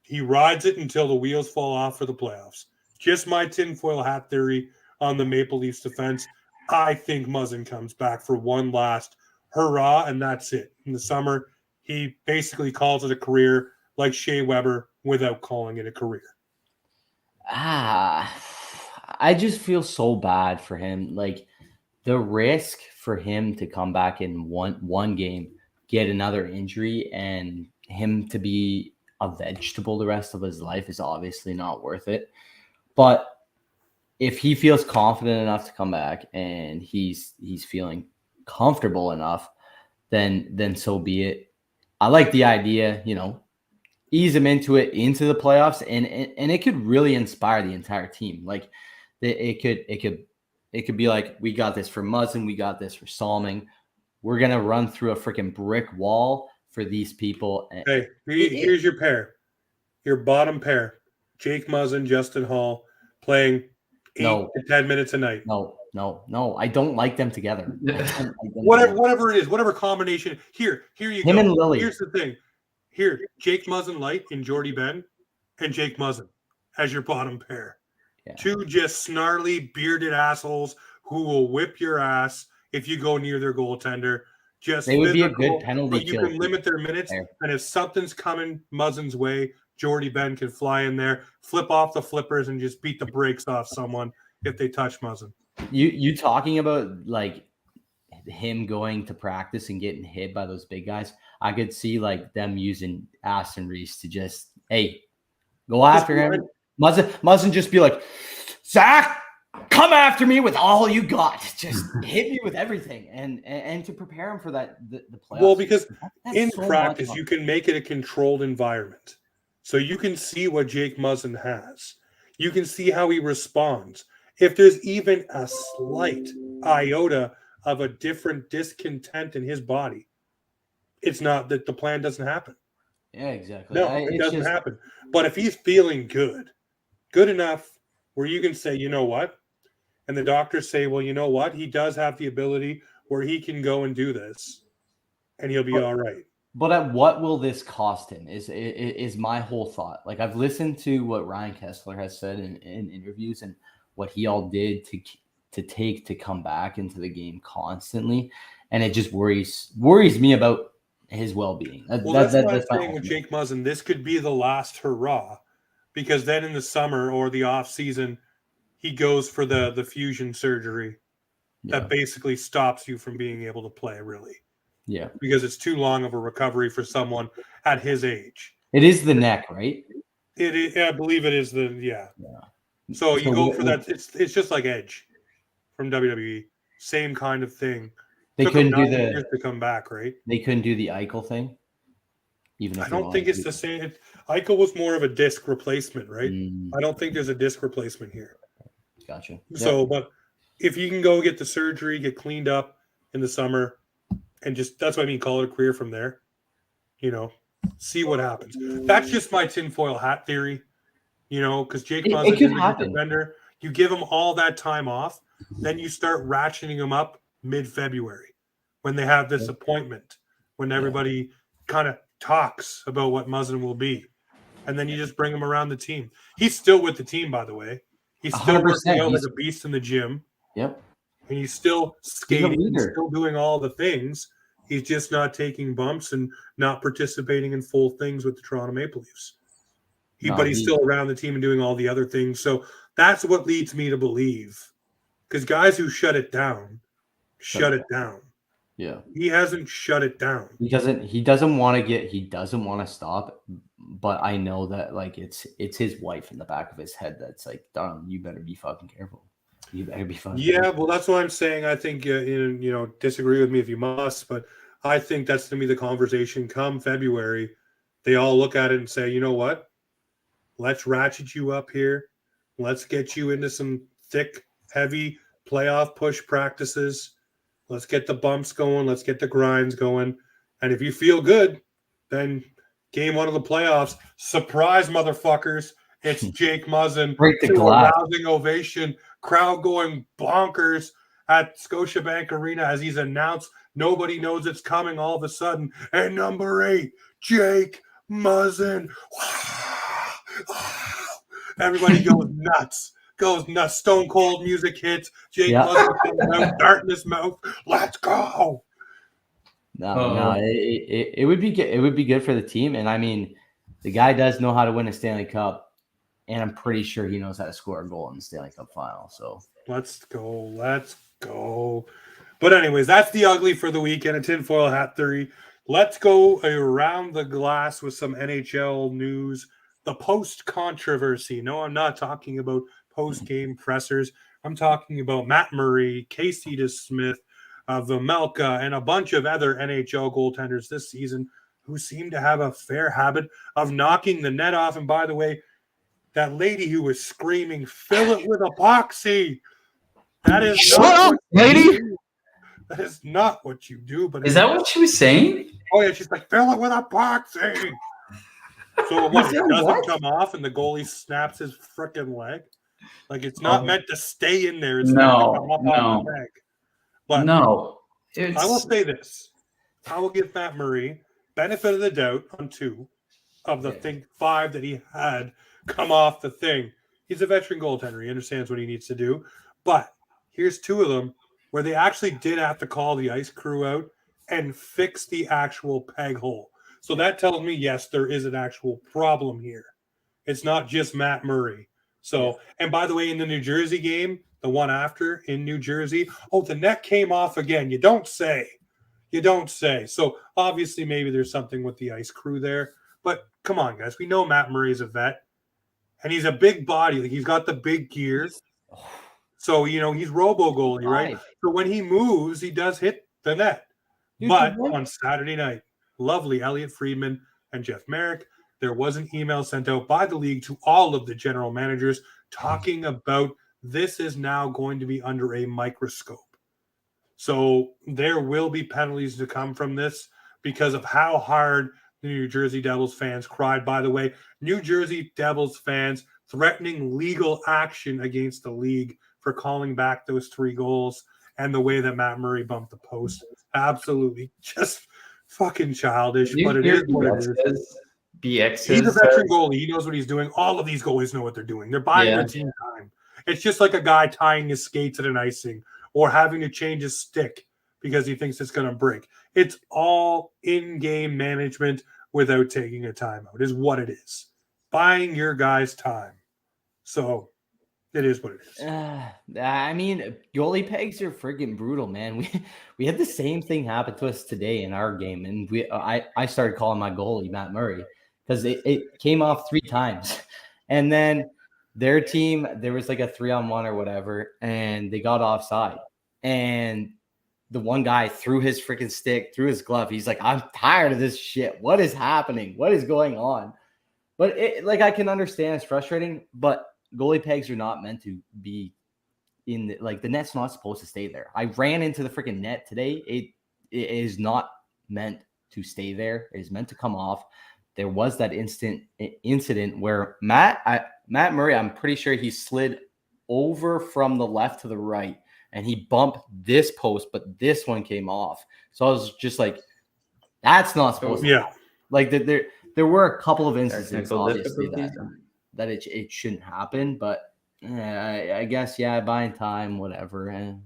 he rides it until the wheels fall off for the playoffs. Just my tinfoil hat theory on the Maple Leafs defense. I think Muzzin comes back for one last hurrah, and that's it. In the summer, he basically calls it a career like Shea Weber without calling it a career. I just feel so bad for him. Like the risk for him to come back in one game, get another injury, and him to be a vegetable the rest of his life is obviously not worth it. But if he feels confident enough to come back and he's feeling comfortable enough, then so be it. I like the idea, ease him into the playoffs, and it could really inspire the entire team. Like it could be like, we got this for Muzzin, we got this for Salming. We're gonna run through a freaking brick wall for these people. Hey, here's your pair, your bottom pair: Jake Muzzin, Justin Hall, playing 8 to 10 minutes a night. No, I don't like them together. Whatever it is, whatever combination. Here you go. Him and Lily. Here's the thing. Here, Jake Muzzin light and Jordy Ben, and Jake Muzzin as your bottom pair. Yeah. Two just snarly, bearded assholes who will whip your ass if you go near their goaltender. They would be a good penalty kill. You can limit their minutes, and if something's coming Muzzin's way, Jordy Ben can fly in there, flip off the flippers, and just beat the brakes off someone if they touch Muzzin. You talking about like him going to practice and getting hit by those big guys? I could see like them using Aston Reese to just, hey, go after him. Muzzin just be like, Zach, come after me with all you got. Just hit me with everything, and to prepare him for the playoffs. Well, because in practice you can make it a controlled environment, so you can see what Jake Muzzin has. You can see how he responds. If there's even a slight iota of a different discontent in his body, it's not that the plan doesn't happen. Yeah, exactly. No, it doesn't happen. But if he's feeling good enough where you can say, you know what? And the doctors say, well, you know what? He does have the ability where he can go and do this, and he'll be all right. But at what will this cost him is my whole thought. Like, I've listened to what Ryan Kessler has said in interviews and what he all did to take to come back into the game constantly, and it just worries me about his well-being. That's what I'm saying with Jake Muzzin. This could be the last hurrah, because then in the summer or the off season, he goes for the fusion surgery that basically stops you from being able to play, really. Yeah, because it's too long of a recovery for someone at his age. It is the neck, right? It is, I believe it is yeah. So you go for that. It's just like Edge from WWE, same kind of thing. They couldn't do the to come back, right? They couldn't do the Eichel thing. Even I don't think it's the same. Eichel was more of a disc replacement, right? I don't think there's a disc replacement here. Gotcha. So, but if you can go get the surgery, get cleaned up in the summer, and just that's what I mean, call it a career from there. See what happens. That's just my tinfoil hat theory. Because Jake Muzzin is a defender. You give him all that time off, then you start ratcheting him up mid-February when they have this appointment, when everybody kind of talks about what Muzzin will be. And then you just bring him around the team. He's still with the team, by the way. He's still working out like a beast in the gym. Yep. And he's still skating, he's still doing all the things. He's just not taking bumps and not participating in full things with the Toronto Maple Leafs. But he's still around the team and doing all the other things. So that's what leads me to believe. Because guys who shut it down, shut it down. Yeah. He hasn't shut it down. He doesn't want to stop, but I know that like it's his wife in the back of his head that's like, darn, you better be fucking careful. You better be fucking Yeah, careful. well, that's what I'm saying. I think disagree with me if you must, but I think that's going to be the conversation come February. They all look at it and say, you know what? Let's ratchet you up here. Let's get you into some thick, heavy playoff push practices. Let's get the bumps going. Let's get the grinds going. And if you feel good, then game one of the playoffs, surprise, motherfuckers. It's Jake Muzzin. Break the to a glass. rousing ovation. Crowd going bonkers at Scotiabank Arena as he's announced. Nobody knows it's coming all of a sudden. And number 8, Jake Muzzin. Everybody goes nuts. Stone cold music hits. Jake Muzzin comes out, dart in his mouth. Let's go. No, it would be good. It would be good for the team. And I mean, the guy does know how to win a Stanley Cup, and I'm pretty sure he knows how to score a goal in the Stanley Cup final. So let's go. But anyways, that's the ugly for the weekend. A tinfoil hat theory. Let's go around the glass with some NHL news. The post-controversy. No, I'm not talking about post-game pressers. I'm talking about Matt Murray, Casey DeSmith, Vejmelka, and a bunch of other NHL goaltenders this season who seem to have a fair habit of knocking the net off. And by the way, that lady who was screaming, fill it with epoxy. That is not lady. That is not what you do. But is that what she was saying? Oh, yeah. She's like, fill it with epoxy. So what? It doesn't come off, and the goalie snaps his freaking leg. Like it's not meant to stay in there. It's meant to come up off the leg. But no, I will say this: I will give Matt Murray benefit of the doubt on 2 of the 5 that he had come off the thing. He's a veteran goaltender. He understands what he needs to do. But here's 2 of them where they actually did have to call the ice crew out and fix the actual peg hole. So that tells me, yes, there is an actual problem here. It's not just Matt Murray. So, and by the way, in the New Jersey game, the one after in New Jersey, the net came off again. You don't say. So obviously maybe there's something with the ice crew there. But come on, guys. We know Matt Murray's a vet. And he's a big body. Like he's got the big gears. So, he's robo goalie, right? So when he moves, he does hit the net. But on Saturday night, lovely Elliot Friedman and Jeff Merrick, there was an email sent out by the league to all of the general managers talking about this is now going to be under a microscope. So there will be penalties to come from this because of how hard the New Jersey Devils fans cried. By the way, New Jersey Devils fans threatening legal action against the league for calling back those 3 goals and the way that Matt Murray bumped the post. Absolutely just fucking childish, but it is what it is. BX He's a veteran goalie. He knows what he's doing. All of these goalies know what they're doing. They're buying their team time. It's just like a guy tying his skates at an icing or having to change his stick because he thinks it's going to break. It's all in-game management without taking a timeout is what it is. Buying your guys time. So it is what it is. I mean, goalie pegs are freaking brutal, man. We had the same thing happen to us today in our game, and I started calling my goalie Matt Murray because it came off 3 times, and then their team there was like a 3-on-1 or whatever, and they got offside, and the one guy threw his freaking stick through his glove. He's like, I'm tired of this shit. What is happening? What is going on? But I can understand it's frustrating, but goalie pegs are not meant to be in the net's not supposed to stay there. I ran into the freaking net today. It is not meant to stay there. It is meant to come off. There was that incident where Matt Murray, I'm pretty sure he slid over from the left to the right and he bumped this post, but this one came off. So I was just like, that's not supposed to happen. Like there were a couple of instances obviously that it shouldn't happen, but I guess buying time, whatever.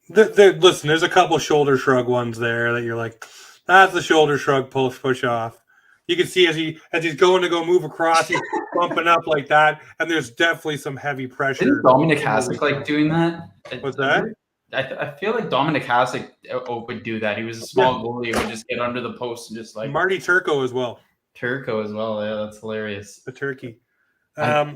Listen, there's a couple shoulder shrug ones there that you're like, that's the shoulder shrug push off. You can see as he's going to go move across, he's bumping up like that, and there's definitely some heavy pressure. Didn't Dominic Hasek like doing that? What's that? I feel like Dominic Hasek would do that. He was a small goalie who would just get under the post and just like Marty Turco as well. Turco as well. Yeah, that's hilarious. The turkey. All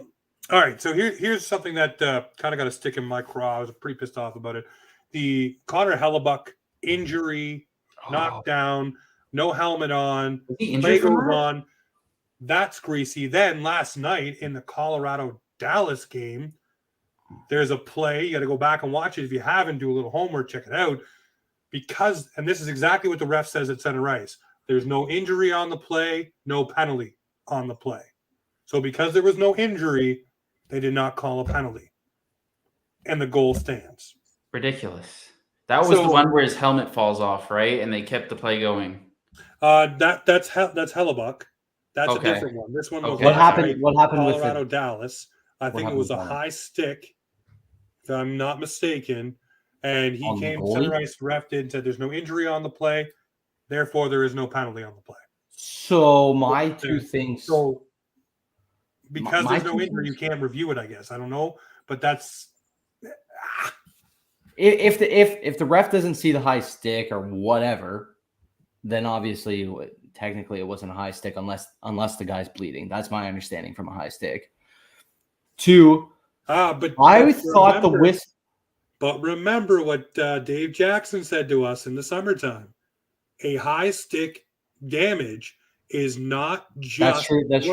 right, so here's something that kind of got a stick in my craw. I was pretty pissed off about it. The Connor Hellebuck injury, knockdown, no helmet on, play goes on. That's greasy. Then last night in the Colorado-Dallas game, there's a play. You got to go back and watch it. If you haven't, do a little homework, check it out. Because, and this is exactly what the ref says at center ice, there's no injury on the play, no penalty on the play. So because there was no injury, they did not call a penalty. And the goal stands. Ridiculous. That was the one where his helmet falls off, right? And they kept the play going. That's Hellebuck. That's a different one. This one was what happened Colorado with Dallas. I think it was a high stick, if I'm not mistaken. And he came to center ice, ref did, and said there's no injury on the play, therefore there is no penalty on the play. So my two things. So because there's no injury, you can't review it, I guess. I don't know, but that's if the ref doesn't see the high stick or whatever, then obviously technically it wasn't a high stick unless the guy's bleeding. That's my understanding from a high stick. Two, but I thought the whistle. But remember what Dave Jackson said to us in the summertime: a high stick damage is not just That's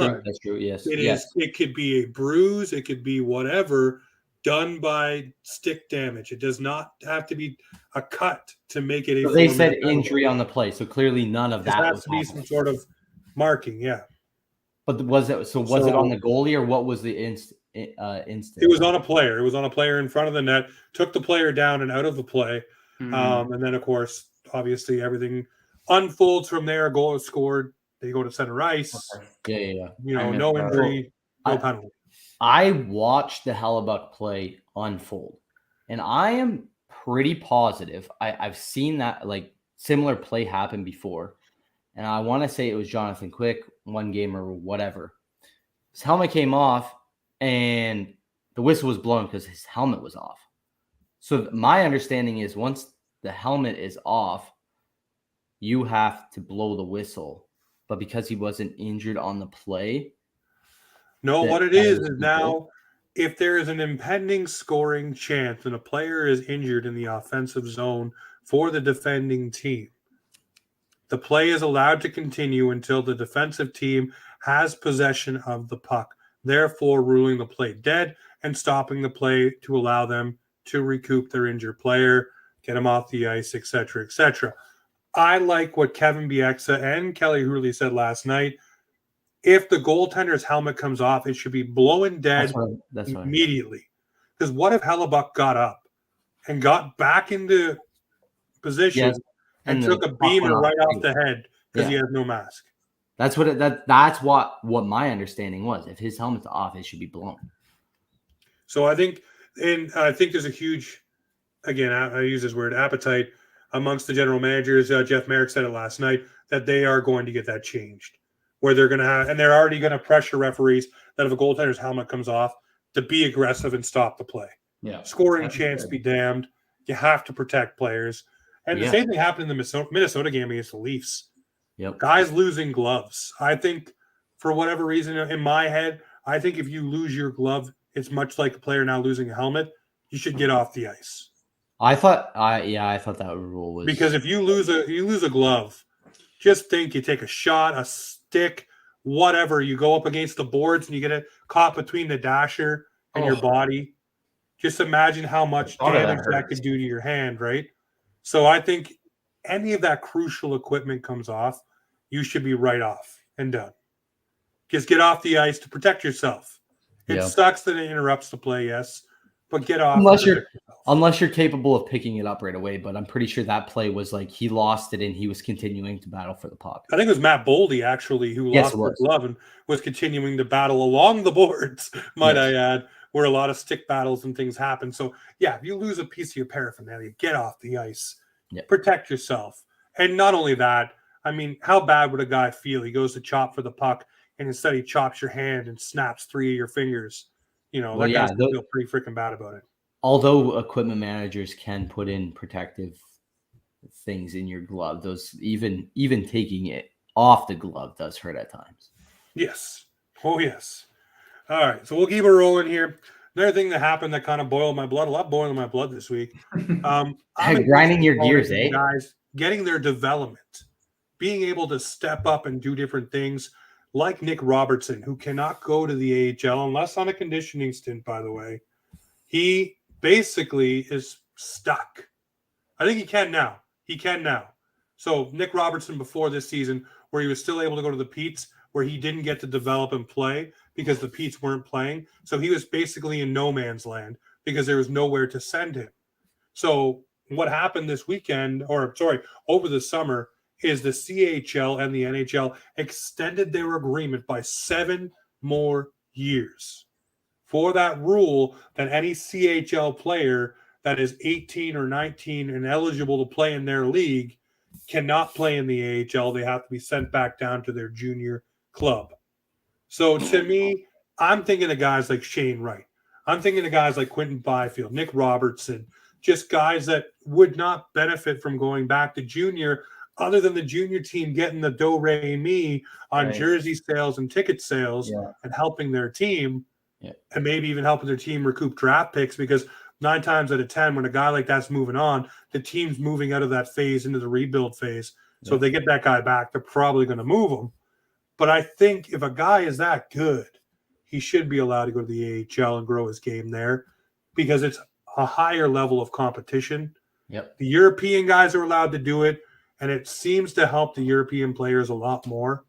true. Yes, It could be a bruise. It could be whatever done by stick damage. It does not have to be a cut to make it. They said injury on the play, so clearly none of that. There has to be some sort of marking, yeah. But was it on the goalie or what was the instant? It was on a player. It was on a player in front of the net. Took the player down and out of the play, and then of course, obviously, everything unfolds from there. A goal is scored. They go to center ice. Yeah. No injury, no penalty. I watched the Hellebuck play unfold, and I am pretty positive I've seen that like similar play happen before, and I want to say it was Jonathan Quick one game or whatever. His helmet came off. And the whistle was blown because his helmet was off. So my understanding is once the helmet is off, you have to blow the whistle. But because he wasn't injured on the play. No, what it is now, if there is an impending scoring chance and a player is injured in the offensive zone for the defending team, the play is allowed to continue until the defensive team has possession of the puck, therefore ruling the play dead and stopping the play to allow them to recoup their injured player, get him off the ice, etc., etc. I like what Kevin Bieksa and Kelly Hurley said last night. If the goaltender's helmet comes off, it should be blown dead immediately. Because what if Hellebuck got up and got back into position and took a beamer right off the head because he has no mask? That's what my understanding was. If his helmet's off, it should be blown. So I think there's a huge, again, I use this word, appetite amongst the general managers. Jeff Merrick said it last night that they are going to get that changed, where they're going to have, and they're already going to pressure referees that if a goaltender's helmet comes off, to be aggressive and stop the play. Yeah, scoring chance be damned. You have to protect players, and the same thing happened in the Minnesota game against the Leafs. Yep. Guys losing gloves. I think for whatever reason in my head, I think if you lose your glove, it's much like a player now losing a helmet. You should get off the ice. I thought that rule was because if you lose a glove, just think you take a shot, a stick, whatever. You go up against the boards and you get it caught between the dasher and your body. Just imagine how much damage that could do to your hand, right? So I think any of that crucial equipment comes off, you should be right off and done. Just get off the ice to protect yourself. It sucks that it interrupts the play, yes, but get off. Unless you're capable of picking it up right away. But I'm pretty sure that play was like he lost it and he was continuing to battle for the puck. I think it was Matt Boldy actually who lost the glove and was continuing to battle along the boards. Might I add, where a lot of stick battles and things happen. So yeah, if you lose a piece of your paraphernalia, get off the ice. Protect yourself. And not only that, I mean, how bad would a guy feel? He goes to chop for the puck, and instead he chops your hand and snaps 3 of your fingers. That guy's feel pretty freaking bad about it. although equipment managers can put in protective things in your glove, those even taking it off the glove does hurt at times. Yes. Oh, yes. All right. So we'll keep it rolling here. Another thing that happened that kind of boiled my blood, a lot boiling my blood this week. I'm Grinding your gears, encouraging eh? guys getting their development, being able to step up and do different things, like Nick Robertson, who cannot go to the AHL unless on a conditioning stint, by the way. He basically is stuck. I think he can now. He can now. So Nick Robertson before this season, where he was still able to go to the Petes, where he didn't get to develop and play because the Petes weren't playing. So he was basically in no man's land because there was nowhere to send him. So what happened this weekend, over the summer, is the CHL and the NHL extended their agreement by 7 more years. For that rule that any CHL player that is 18 or 19 and eligible to play in their league cannot play in the AHL. They have to be sent back down to their junior club. So to me, I'm thinking of guys like Shane Wright. I'm thinking of guys like Quentin Byfield, Nick Robertson, just guys that would not benefit from going back to junior other than the junior team getting the do-re-mi on jersey sales and ticket sales and helping their team and maybe even helping their team recoup draft picks, because 9 times out of 10, when a guy like that's moving on, the team's moving out of that phase into the rebuild phase. So if they get that guy back, they're probably going to move him. But I think if a guy is that good, he should be allowed to go to the AHL and grow his game there because it's a higher level of competition. Yep. The European guys are allowed to do it, and it seems to help the European players a lot more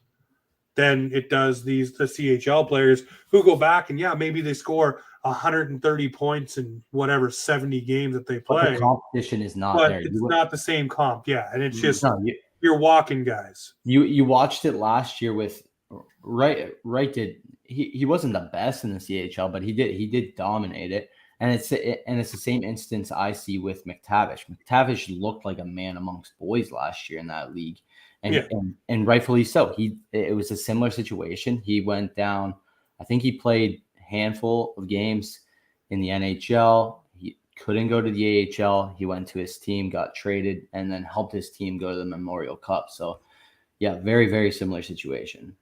than it does the CHL players who go back and, maybe they score 130 points in whatever 70 games that they play. But the competition is not but there. It's not the same comp. Yeah, and it's just you're walking guys. You watched it last year with Wright did he wasn't the best in the CHL, but he did dominate it. And it's the same instance I see with McTavish. McTavish looked like a man amongst boys last year in that league. And rightfully so. It was a similar situation. He went down. I think he played a handful of games in the NHL. He couldn't go to the AHL. He went to his team, got traded, and then helped his team go to the Memorial Cup. So, yeah, very, very similar situation.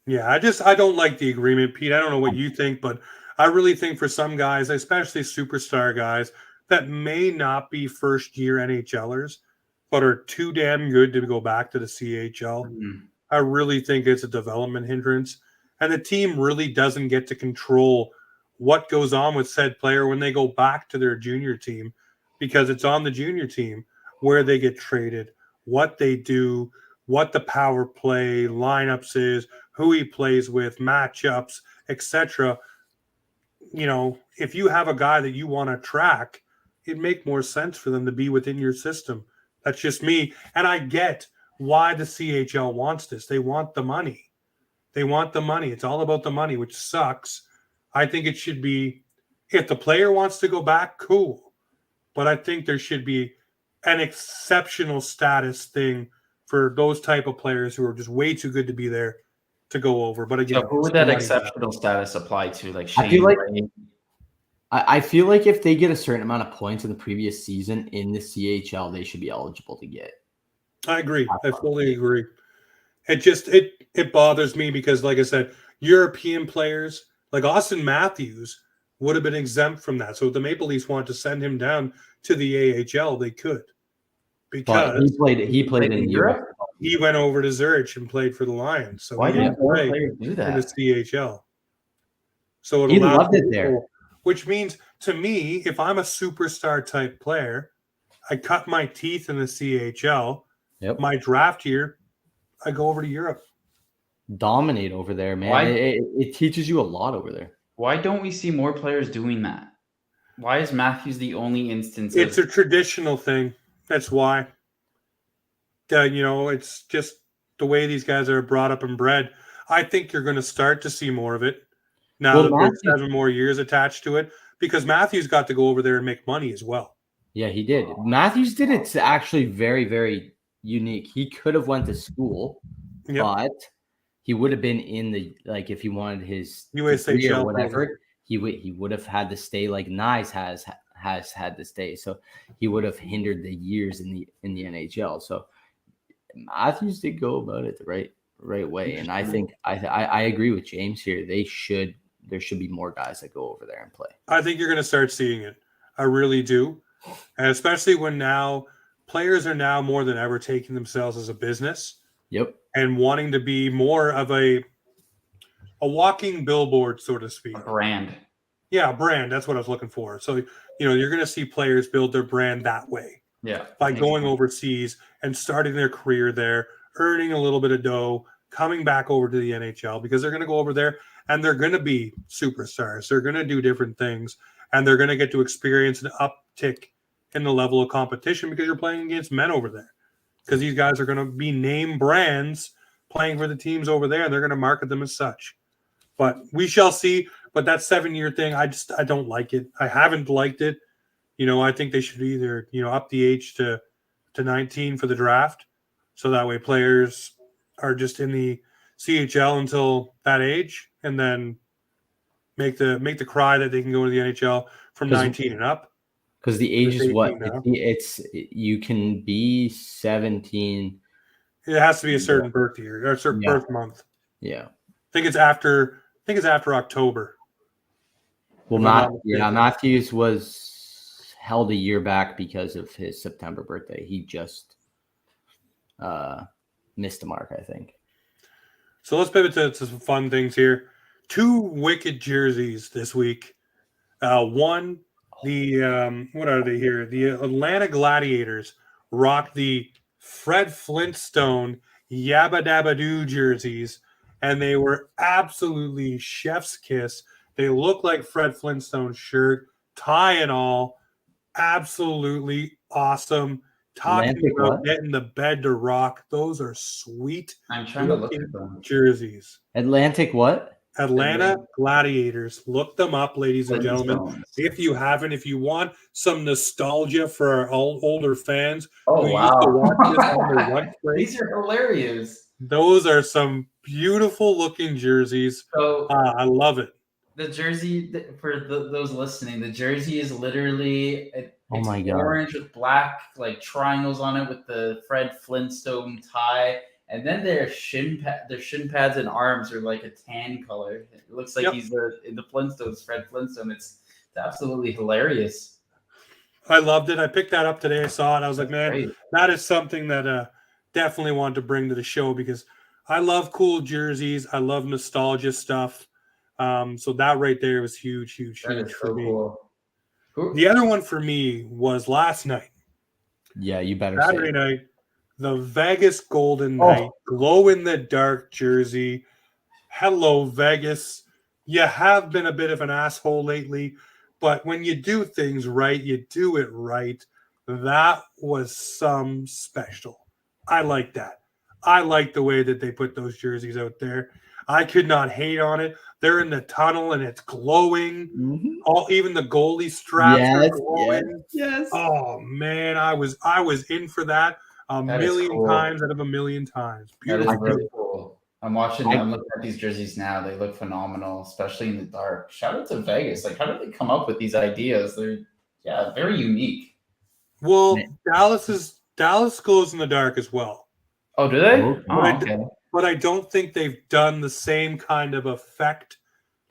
Yeah, I don't like the agreement, Pete. I don't know what you think, but I really think for some guys, especially superstar guys, that may not be first-year NHLers, but are too damn good to go back to the CHL. Mm-hmm. I really think it's a development hindrance. And the team really doesn't get to control what goes on with said player when they go back to their junior team, because it's on the junior team where they get traded, what they do, what the power play lineups is, who he plays with, matchups, etc. You know, if you have a guy that you want to track, it'd make more sense for them to be within your system. That's just me. And I get why the CHL wants this. They want the money. They want the money. It's all about the money, which sucks. I think it should be, if the player wants to go back, cool. But I think there should be an exceptional status thing for those type of players who are just way too good to be there to go over. But again, so who would that exceptional status apply to? Like Shane I feel like if they get a certain amount of points in the previous season in the CHL, they should be eligible to get. I agree. I fully agree. It just it bothers me because, like I said, European players like Austin Matthews would have been exempt from that. So if the Maple Leafs wanted to send him down to the AHL, they could. Because he played in Europe. He went over to Zurich and played for the Lions. So why didn't play players do that in the CHL? So he loved it there. Which means to me, if I'm a superstar type player, I cut my teeth in the CHL. Yep. My draft year, I go over to Europe. Dominate over there, man. It teaches you a lot over there. Why don't we see more players doing that? Why is Matthews the only instance? It's a traditional thing. That's why. It's just the way these guys are brought up and bred. I think you're going to start to see more of it now that there's 7 more years attached to it, because Matthews got to go over there and make money as well. Yeah, he did. Matthews did it actually very, very unique. He could have went to school, but he would have been in the, like, if he wanted his USHL or whatever, he would have had to stay like Nyes has had to stay. So he would have hindered the years in the NHL. So Matthews did go about it the right way, and I think I agree with James here. There should be more guys that go over there and play. I think you're going to start seeing it. I really do, and especially when now players are now more than ever taking themselves as a business. Yep. And wanting to be more of a walking billboard, so to speak. A brand. Yeah, brand. That's what I was looking for. So, you're going to see players build their brand that way. Yeah. By going overseas and starting their career there, earning a little bit of dough, coming back over to the NHL, because they're going to go over there and they're going to be superstars. They're going to do different things, and they're going to get to experience an uptick in the level of competition because you're playing against men over there. Because these guys are going to be name brands playing for the teams over there, and they're going to market them as such. But we shall see. But that 7-year thing, I don't like it. I haven't liked it. I think they should either, up the age to 19 for the draft. So that way players are just in the CHL until that age, and then make the cry that they can go to the NHL from 19 and up. Because the age is what? now. It's you can be 17. It has to be a certain birth year or a certain birth month. Yeah. I think it's after October. Well, Matthews was held a year back because of his September birthday. He just missed the mark, I think. So let's pivot to some fun things here. 2 wicked jerseys this week. One, what are they here? The Atlanta Gladiators rocked the Fred Flintstone Yabba Dabba Doo jerseys, and they were absolutely chef's kiss. They look like Fred Flintstone's shirt, tie and all. Absolutely awesome. Talking about getting the bed to rock. Those are sweet. I'm trying to look at them. Jerseys. Atlantic what? Atlanta Gladiators. Look them up, ladies and gentlemen. If you haven't, if you want some nostalgia for our older fans who used to watch this on their lunch break, these are hilarious. Those are some beautiful looking jerseys. So I love it. The jersey, for those listening, the jersey is literally orange with black triangles on it with the Fred Flintstone tie. And then their shin pads and arms are like a tan color. It looks like he's in the Flintstones, Fred Flintstone. It's absolutely hilarious. I loved it. I picked that up today. I saw it. I was like, man, that is something that definitely wanted to bring to the show because I love cool jerseys. I love nostalgia stuff. So that right there was huge for me. Cool. The other one for me was last night. Yeah, you better Saturday night. The Vegas Golden Knight glow-in-the-dark jersey. Hello, Vegas. You have been a bit of an asshole lately, but when you do things right, you do it right. That was some special. I like that. I like the way that they put those jerseys out there. I could not hate on it. They're in the tunnel, and it's glowing. Mm-hmm. Even the goalie straps are glowing. Yes. Oh, man, I was in for that. A million times out of a million times. Beautiful. That is really cool. I'm looking at these jerseys now. They look phenomenal, especially in the dark. Shout out to Vegas. How did they come up with these ideas? They're very unique. Well, Dallas glows in the dark as well. Oh, do they? Okay. But I don't think they've done the same kind of effect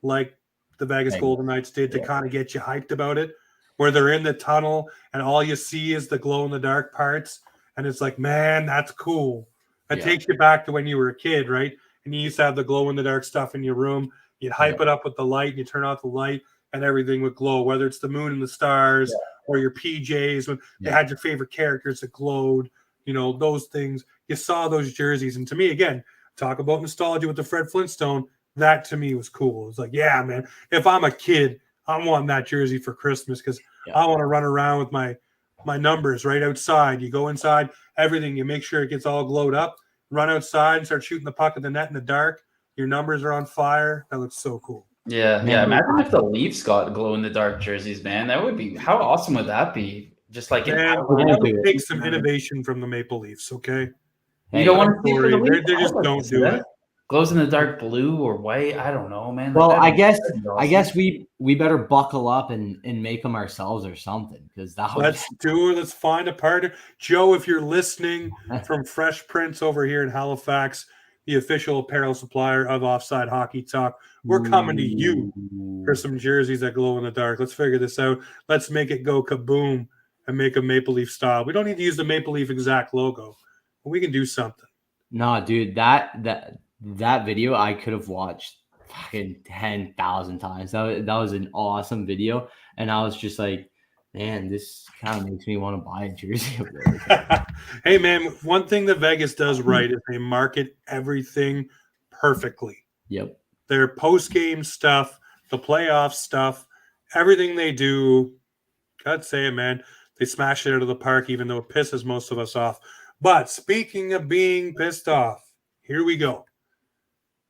like the Vegas Golden Knights did to kind of get you hyped about it, where they're in the tunnel and all you see is the glow in the dark parts. And it's like, man, that's cool. It takes you back to when you were a kid, right? And you used to have the glow-in-the-dark stuff in your room. You'd hype it up with the light, and you turn off the light, and everything would glow, whether it's the moon and the stars or your PJs when they had your favorite characters that glowed, those things. You saw those jerseys. And to me, again, talk about nostalgia with the Fred Flintstone, that to me was cool. It was like, yeah, man, if I'm a kid, I want that jersey for Christmas because I want to run around with my numbers right outside. You go inside, everything, you make sure it gets all glowed up, run outside and start shooting the puck at the net in the dark. Your numbers are on fire. That looks so cool. Yeah. Imagine if the Leafs got glow in the dark jerseys, man. That would be, how awesome would that be? Just like take some innovation from the Maple Leafs, okay? You don't want to see they just don't do it. glows in the dark blue or white. I don't know, man. Well, That'd be I awesome. guess we better buckle up and make them ourselves or something, because that would Let's do it. Let's find a partner. Joe, if you're listening from Fresh Prince over here in Halifax, the official apparel supplier of Offside Hockey Talk, we're coming to you for some jerseys that glow in the dark. Let's figure this out. Let's make it go kaboom and make a Maple Leaf style. We don't need to use the Maple Leaf exact logo, but we can do something. No, dude, that video I could have watched fucking 10,000 times. That was an awesome video, and I was just like, man, this kind of makes me want to buy a jersey of theirs. Hey, man, one thing that Vegas does right is they market everything perfectly. Yep. Their post-game stuff, the playoff stuff, everything they do, God say it, man, they smash it out of the park, even though it pisses most of us off. But speaking of being pissed off, here we go.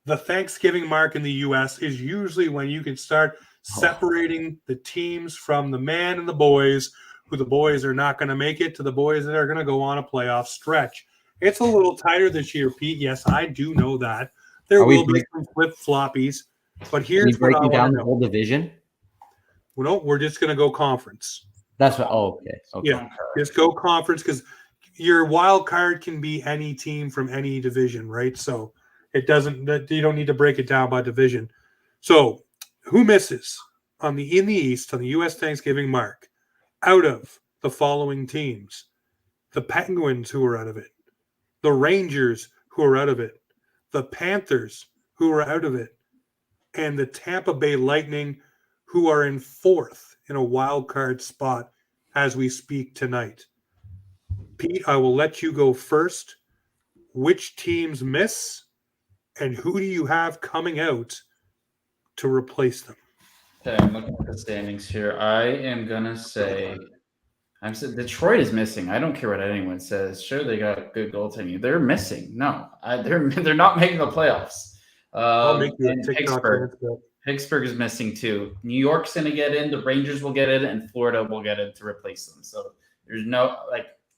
The Thanksgiving mark in the U.S. is usually when you can start separating the teams from the man and the boys, who the boys are not going to make it, to the boys that are going to go on a playoff stretch. It's a little tighter this year, Pete. Yes, I do know that. There will be some flip-floppies, but here's what I want down to the know. whole division. Well, no, we're just going to go conference. That's what. Oh, okay. Yeah, just go conference, because your wild card can be any team from any division, right? So it doesn't. You don't need to break it down by division. So who misses in the East on the U.S. Thanksgiving mark out of the following teams? The Penguins, who are out of it. The Rangers, who are out of it. The Panthers, who are out of it. And the Tampa Bay Lightning, who are in fourth in a wild card spot as we speak tonight. Pete, I will let you go first. Which teams miss, and who do you have coming out to replace them? Okay, I'm looking at the standings here. I am gonna say, Detroit is missing. I don't care what anyone says. Sure, they got good goaltending. They're missing. No, they're not making the playoffs. I'll make you a And TikTok Pittsburgh is missing too. New York's going to get in. The Rangers will get in, and Florida will get in to replace them. So there's no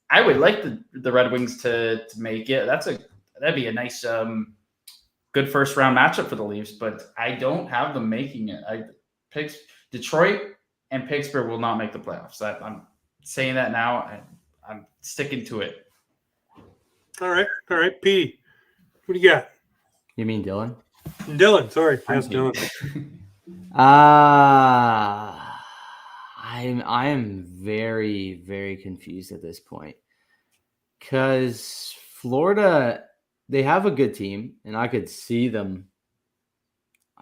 I would like the Red Wings to make it. That'd be a nice good first round matchup for the Leafs, but I don't have them making it. Detroit and Pittsburgh will not make the playoffs. I'm saying that now. I'm sticking to it. All right, Pete. What do you got? You mean Dylan? Dylan, sorry. Yes, Dylan. I am very, very confused at this point, because Florida, they have a good team, and I could see them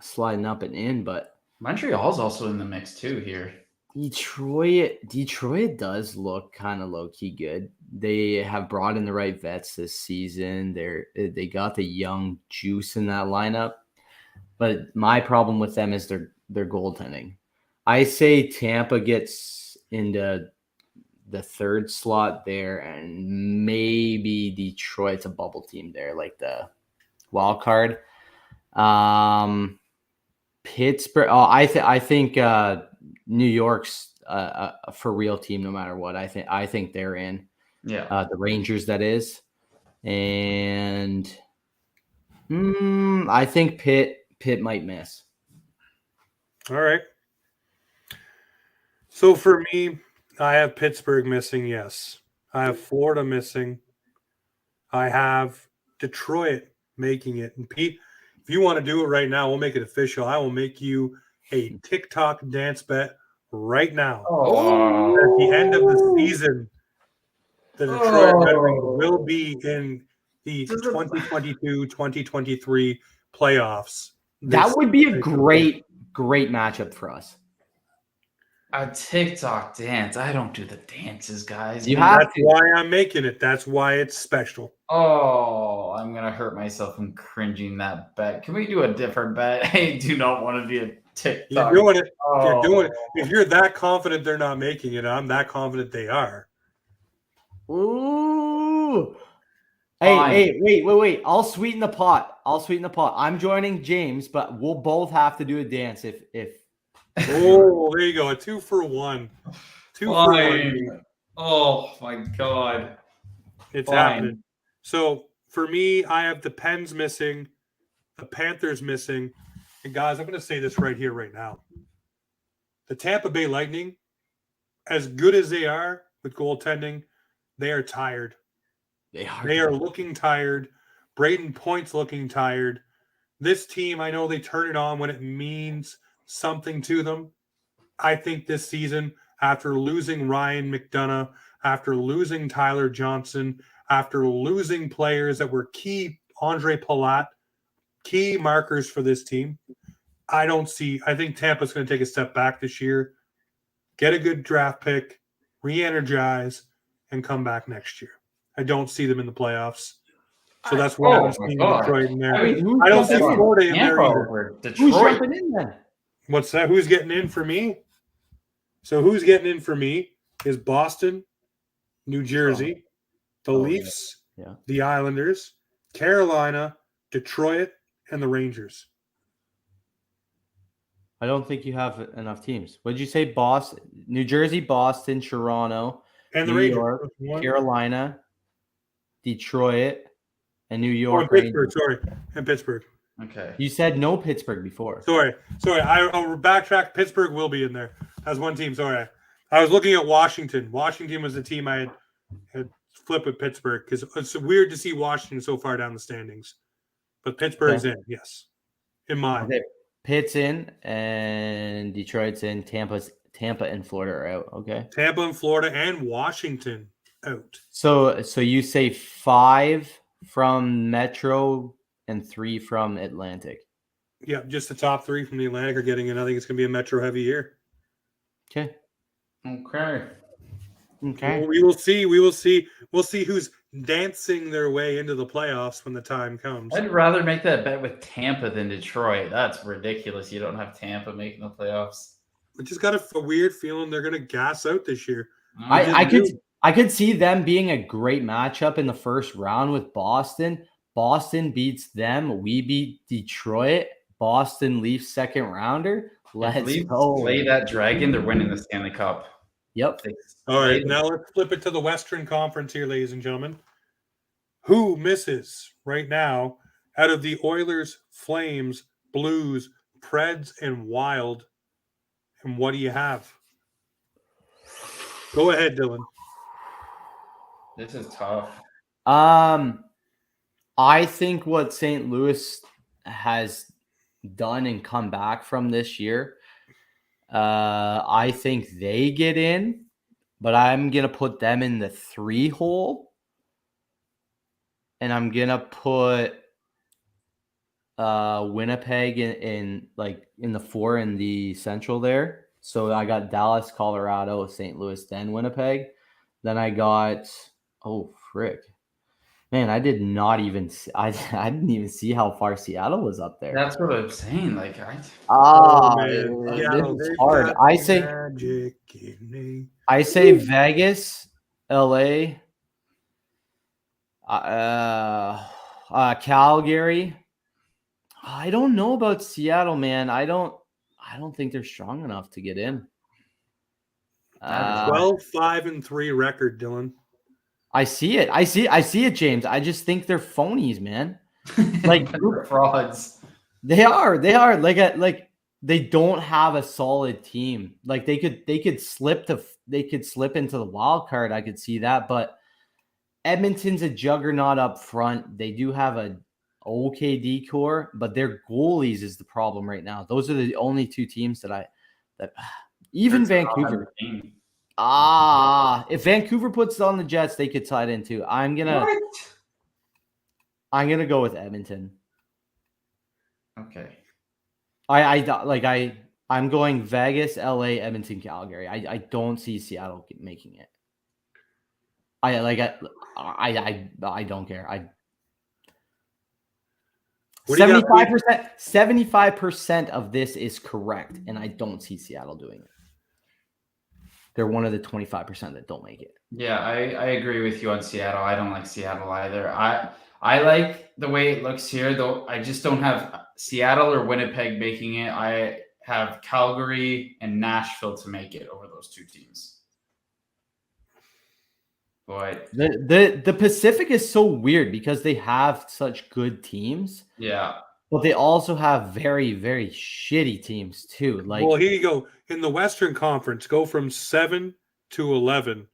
sliding up and in, but Montreal's also in the mix too here. Detroit does look kind of low-key good. They have brought in the right vets this season. They got the young juice in that lineup. But my problem with them is their goaltending. I say Tampa gets into the third slot there, and maybe Detroit's a bubble team there, like the wild card. Pittsburgh. Oh, I think New York's a for real team no matter what. I think they're in. Yeah. The Rangers, that is. And I think Pitt might miss. All right. So for me, I have Pittsburgh missing, yes. I have Florida missing. I have Detroit making it. And Pete, if you want to do it right now, we'll make it official. I will make you a TikTok dance bet right now. Oh. At the end of the season, the Detroit Red Wings will be in the 2022-2023 playoffs. That would be a great matchup for us. A TikTok dance. I don't do the dances, guys. That's why I'm making it. That's why it's special. Oh, I'm going to hurt myself from cringing that bet. Can we do a different bet? I do not want to be a TikTok. You're doing it. You're doing it. If you're that confident they're not making it, I'm that confident they are. Ooh. Hey, wait. I'll sweeten the pot. I'm joining James, but we'll both have to do a dance if Oh, there you go. A 2-for-1. 2-for-1. Oh my God. It's happening. So for me, I have the Pens missing. the Panthers missing. And guys, I'm going to say this right here, right now. The Tampa Bay Lightning, as good as they are with goaltending, they are tired. They are looking tired. Braden Point's looking tired. This team, I know they turn it on when it means something to them. I think this season, after losing Ryan McDonough, after losing Tyler Johnson, after losing players that were key, Andre Palat, key markers for this team, I think Tampa's going to take a step back this year, get a good draft pick, re-energize, and come back next year. I don't see them in the playoffs. So that's why I'm seeing Detroit in there. I don't see Florida in there either. Who's jumping in then? What's that? Who's getting in for me? So who's getting in for me is Boston, New Jersey, the Leafs, the Islanders, Carolina, Detroit, and the Rangers. I don't think you have enough teams. What did you say? Boston, New Jersey, Boston, Toronto, and the New Rangers. York, Carolina, Detroit, and New York. Pittsburgh, sorry. And Pittsburgh. Okay. You said no Pittsburgh before. Sorry. I'll backtrack. Pittsburgh will be in there. That's one team. Sorry. I was looking at Washington. Washington was the team I had flipped with Pittsburgh because it's weird to see Washington so far down the standings. But Pittsburgh's in, yes. In mine. Okay. Pitt's in and Detroit's in. Tampa and Florida are out. Okay. Tampa and Florida and Washington out. So you say 5 from Metro and 3 from Atlantic. Yeah, just the top 3 from the Atlantic are getting in. I think it's going to be a Metro heavy year. Okay. Well, we will see. We'll see who's dancing their way into the playoffs when the time comes. I'd rather make that bet with Tampa than Detroit. That's ridiculous. You don't have Tampa making the playoffs. I just got a weird feeling they're going to gas out this year. I could see them being a great matchup in the first round with Boston. Boston beats them. We beat Detroit. Boston Leafs second rounder. Let's go. Play that dragon. They're winning the Stanley Cup. Yep. All right, now let's flip it to the Western Conference here, ladies and gentlemen. Who misses right now out of the Oilers, Flames, Blues, Preds, and Wild? And what do you have? Go ahead, Dylan. This is tough. I think what St. Louis has done and come back from this year, I think they get in, but I'm going to put them in the 3 hole. And I'm going to put Winnipeg in the 4 in the Central there. So I got Dallas, Colorado, St. Louis, then Winnipeg. Then I got, man, I didn't even see how far Seattle was up there. That's what I'm saying. Like, it's hard. I say Vegas, LA, Calgary. I don't know about Seattle, man. I don't think they're strong enough to get in. 12-5-3 record, Dylan. I see it, James. I just think they're phonies, man. Like frauds. They are. Like they don't have a solid team. Like they could slip into the wild card. I could see that, but Edmonton's a juggernaut up front. They do have a okay decor, but their goalies is the problem right now. Those are the only 2 teams that even Vancouver. If Vancouver puts it on the Jets, they could tie it in too. I'm gonna go with Edmonton. Okay. I'm going Vegas, LA, Edmonton, Calgary. I don't see Seattle making it. I don't care. 75% of this is correct, and I don't see Seattle doing it. They're one of the 25% that don't make it. Yeah, I agree with you on Seattle. I don't like Seattle either. I like the way it looks here, though. I just don't have Seattle or Winnipeg making it. I have Calgary and Nashville to make it over those 2 teams. But the Pacific is so weird because they have such good teams. Yeah. But they also have very, very shitty teams too. Like, Well, here you go. In the Western Conference, go from 7 to 11.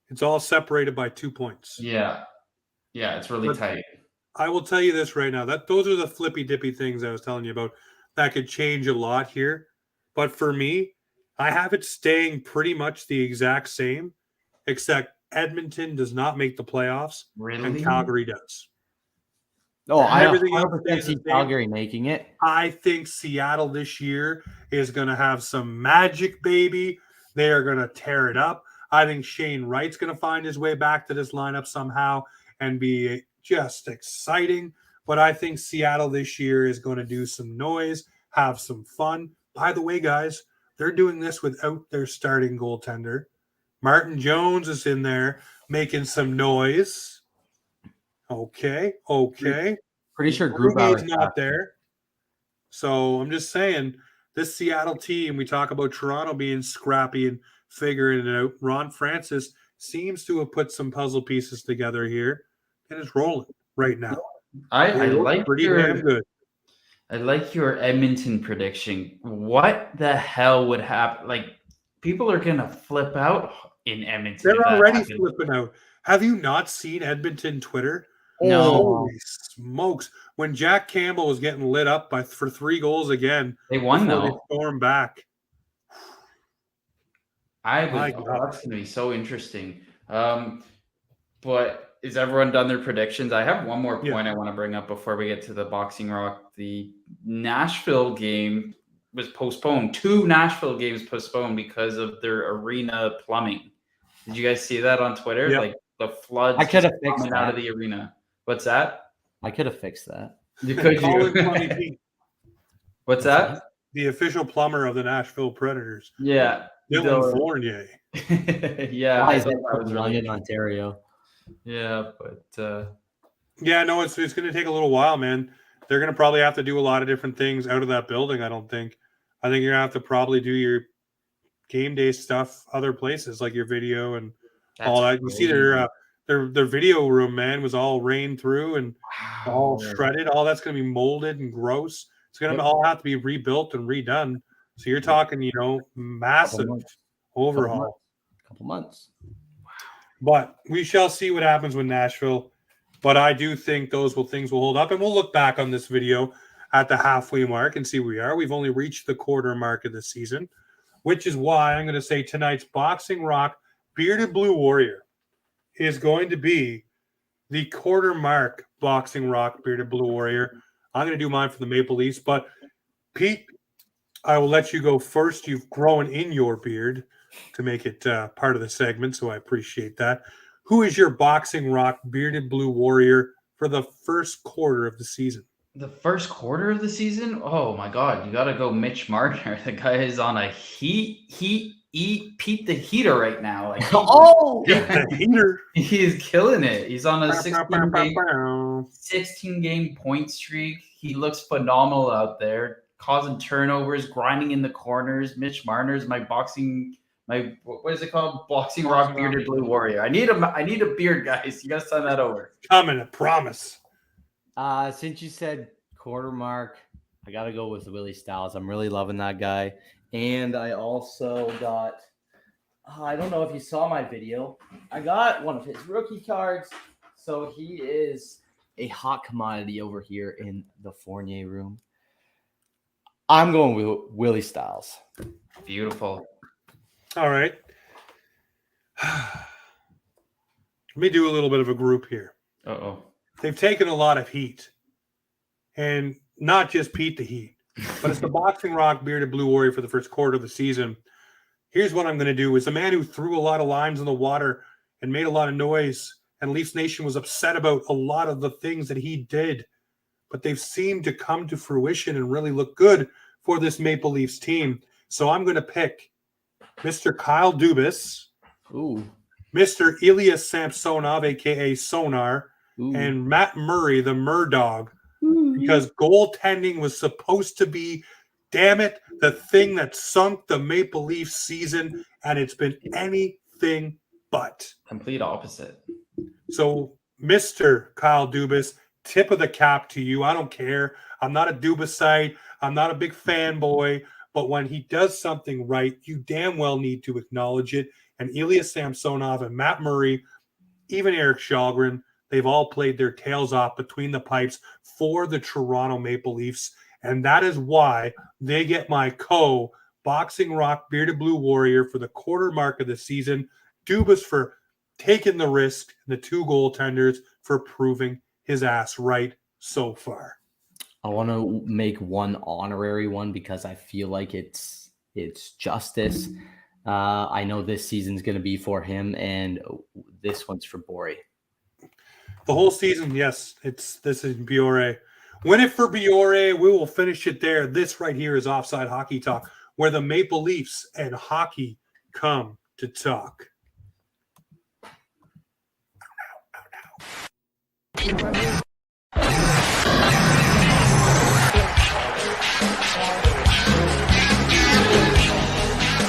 It's all separated by 2 points. Yeah. Yeah, it's really But- tight. I will tell you this right now. That those are the flippy dippy things I was telling you about that could change a lot here. But for me, I have it staying pretty much the exact same, except Edmonton does not make the playoffs and Really? Calgary does. oh, I Everything else 100% stays see the same. Calgary making it. I think Seattle this year is going to have some magic, baby. They are going to tear it up. I think Shane Wright's going to find his way back to this lineup somehow and be just exciting. But I think Seattle this year is going to do some noise, have some fun. By the way, guys, they're doing this without their starting goaltender. Martin Jones is in there making some noise. Okay. Pretty sure Grubauer's Grubauer's not there. So I'm just saying, this Seattle team, we talk about Toronto being scrappy and figuring it out. Ron Francis seems to have put some puzzle pieces together here and is rolling right now. I They look like pretty damn your good. I like your Edmonton prediction. What the hell would happen? Like, people are gonna flip out in Edmonton. if They're that already happens. flipping out. Have you not seen Edmonton Twitter? No. Holy smokes. When Jack Campbell was getting lit up for 3 goals again, They won before they though. stormed back. My God. That's gonna be so interesting. But is everyone done their predictions? I have one more point I want to bring up before we get to the Boxing Rock. The Nashville game was postponed. 2 Nashville games postponed because of their arena plumbing. Did you guys see that on Twitter? Yep. Like the floods I could have just fixed coming out of that. the arena. What's that? I could have fixed that. You could Colin you? Plummy Pete, What's that? the official plumber of the Nashville Predators. Yeah. Dylan Fournier. Yeah. Why I is thought it that was really in Ontario? Yeah, but Yeah, no, it's going to take a little while, man. They're going to probably have to do a lot of different things out of that building, I don't think. I think you're going to have to probably do your game day stuff other places, like your video and all that. You see their video room, man, was all rained through and all shredded. All that's going to be molded and gross. It's going to all have to be rebuilt and redone. So you're talking, massive overhaul. Couple months. But we shall see what happens with Nashville. But I do think things will hold up. And we'll look back on this video at the halfway mark and see where we are. We've only reached the quarter mark of the season, which is why I'm going to say tonight's Boxing Rock Bearded Blue Warrior is going to be the quarter mark Boxing Rock Bearded Blue Warrior. I'm going to do mine for the Maple Leafs. But, Pete, I will let you go first. You've grown in your beard to make it part of the segment, so I appreciate that. Who is your Boxing Rock Bearded Blue Warrior for the first quarter of the season? the first quarter of the season? Oh my God, you got to go Mitch Marner. The guy is on a Pete the Heater right now. Like The heater. he is killing it. He's on a 16 game point streak. He looks phenomenal out there, causing turnovers, grinding in the corners. Mitch Marner's what is it called? Boxing Rock Bearded Blue Warrior. I need a beard, guys. You gotta send that over. Coming, I promise. Since you said quarter mark, I got to go with Willie Styles. I'm really loving that guy. And I also got, I don't know if you saw my video. I got one of his rookie cards. So he is a hot commodity over here in the Fournier room. I'm going with Willie Styles. Beautiful. All right. Let me do a little bit of a group here. Uh-oh. They've taken a lot of heat. And not just Pete the Heat, but it's the Boxing Rock Bearded Blue Warrior for the first quarter of the season. Here's what I'm going to do. As a man who threw a lot of lines in the water and made a lot of noise, and Leafs Nation was upset about a lot of the things that he did, but they've seemed to come to fruition and really look good for this Maple Leafs team. So I'm going to pick Mr. Kyle Dubas, Ooh. Mr. Ilya Samsonov, a.k.a. Sonar, Ooh. and Matt Murray, the Murdog, because goaltending was supposed to be, damn it, the thing that sunk the Maple Leafs season, and it's been anything but. Complete opposite. So, Mr. Kyle Dubas, tip of the cap to you. I don't care. I'm not a Dubasite. I'm not a big fanboy. But when he does something right, you damn well need to acknowledge it. And Ilya Samsonov and Matt Murray, even Eric Shalgren, they've all played their tails off between the pipes for the Toronto Maple Leafs. And that is why they get my Boxing Rock Bearded Blue Warrior for the quarter mark of the season. Dubas for taking the risk, and the two goaltenders for proving his ass right so far. I want to make one honorary one because I feel like it's justice. I know this season's going to be for him, and this one's for Borey. The whole season, yes, this is Biore. Win it for Biore. We will finish it there. This right here is Offside Hockey Talk, where the Maple Leafs and hockey come to talk.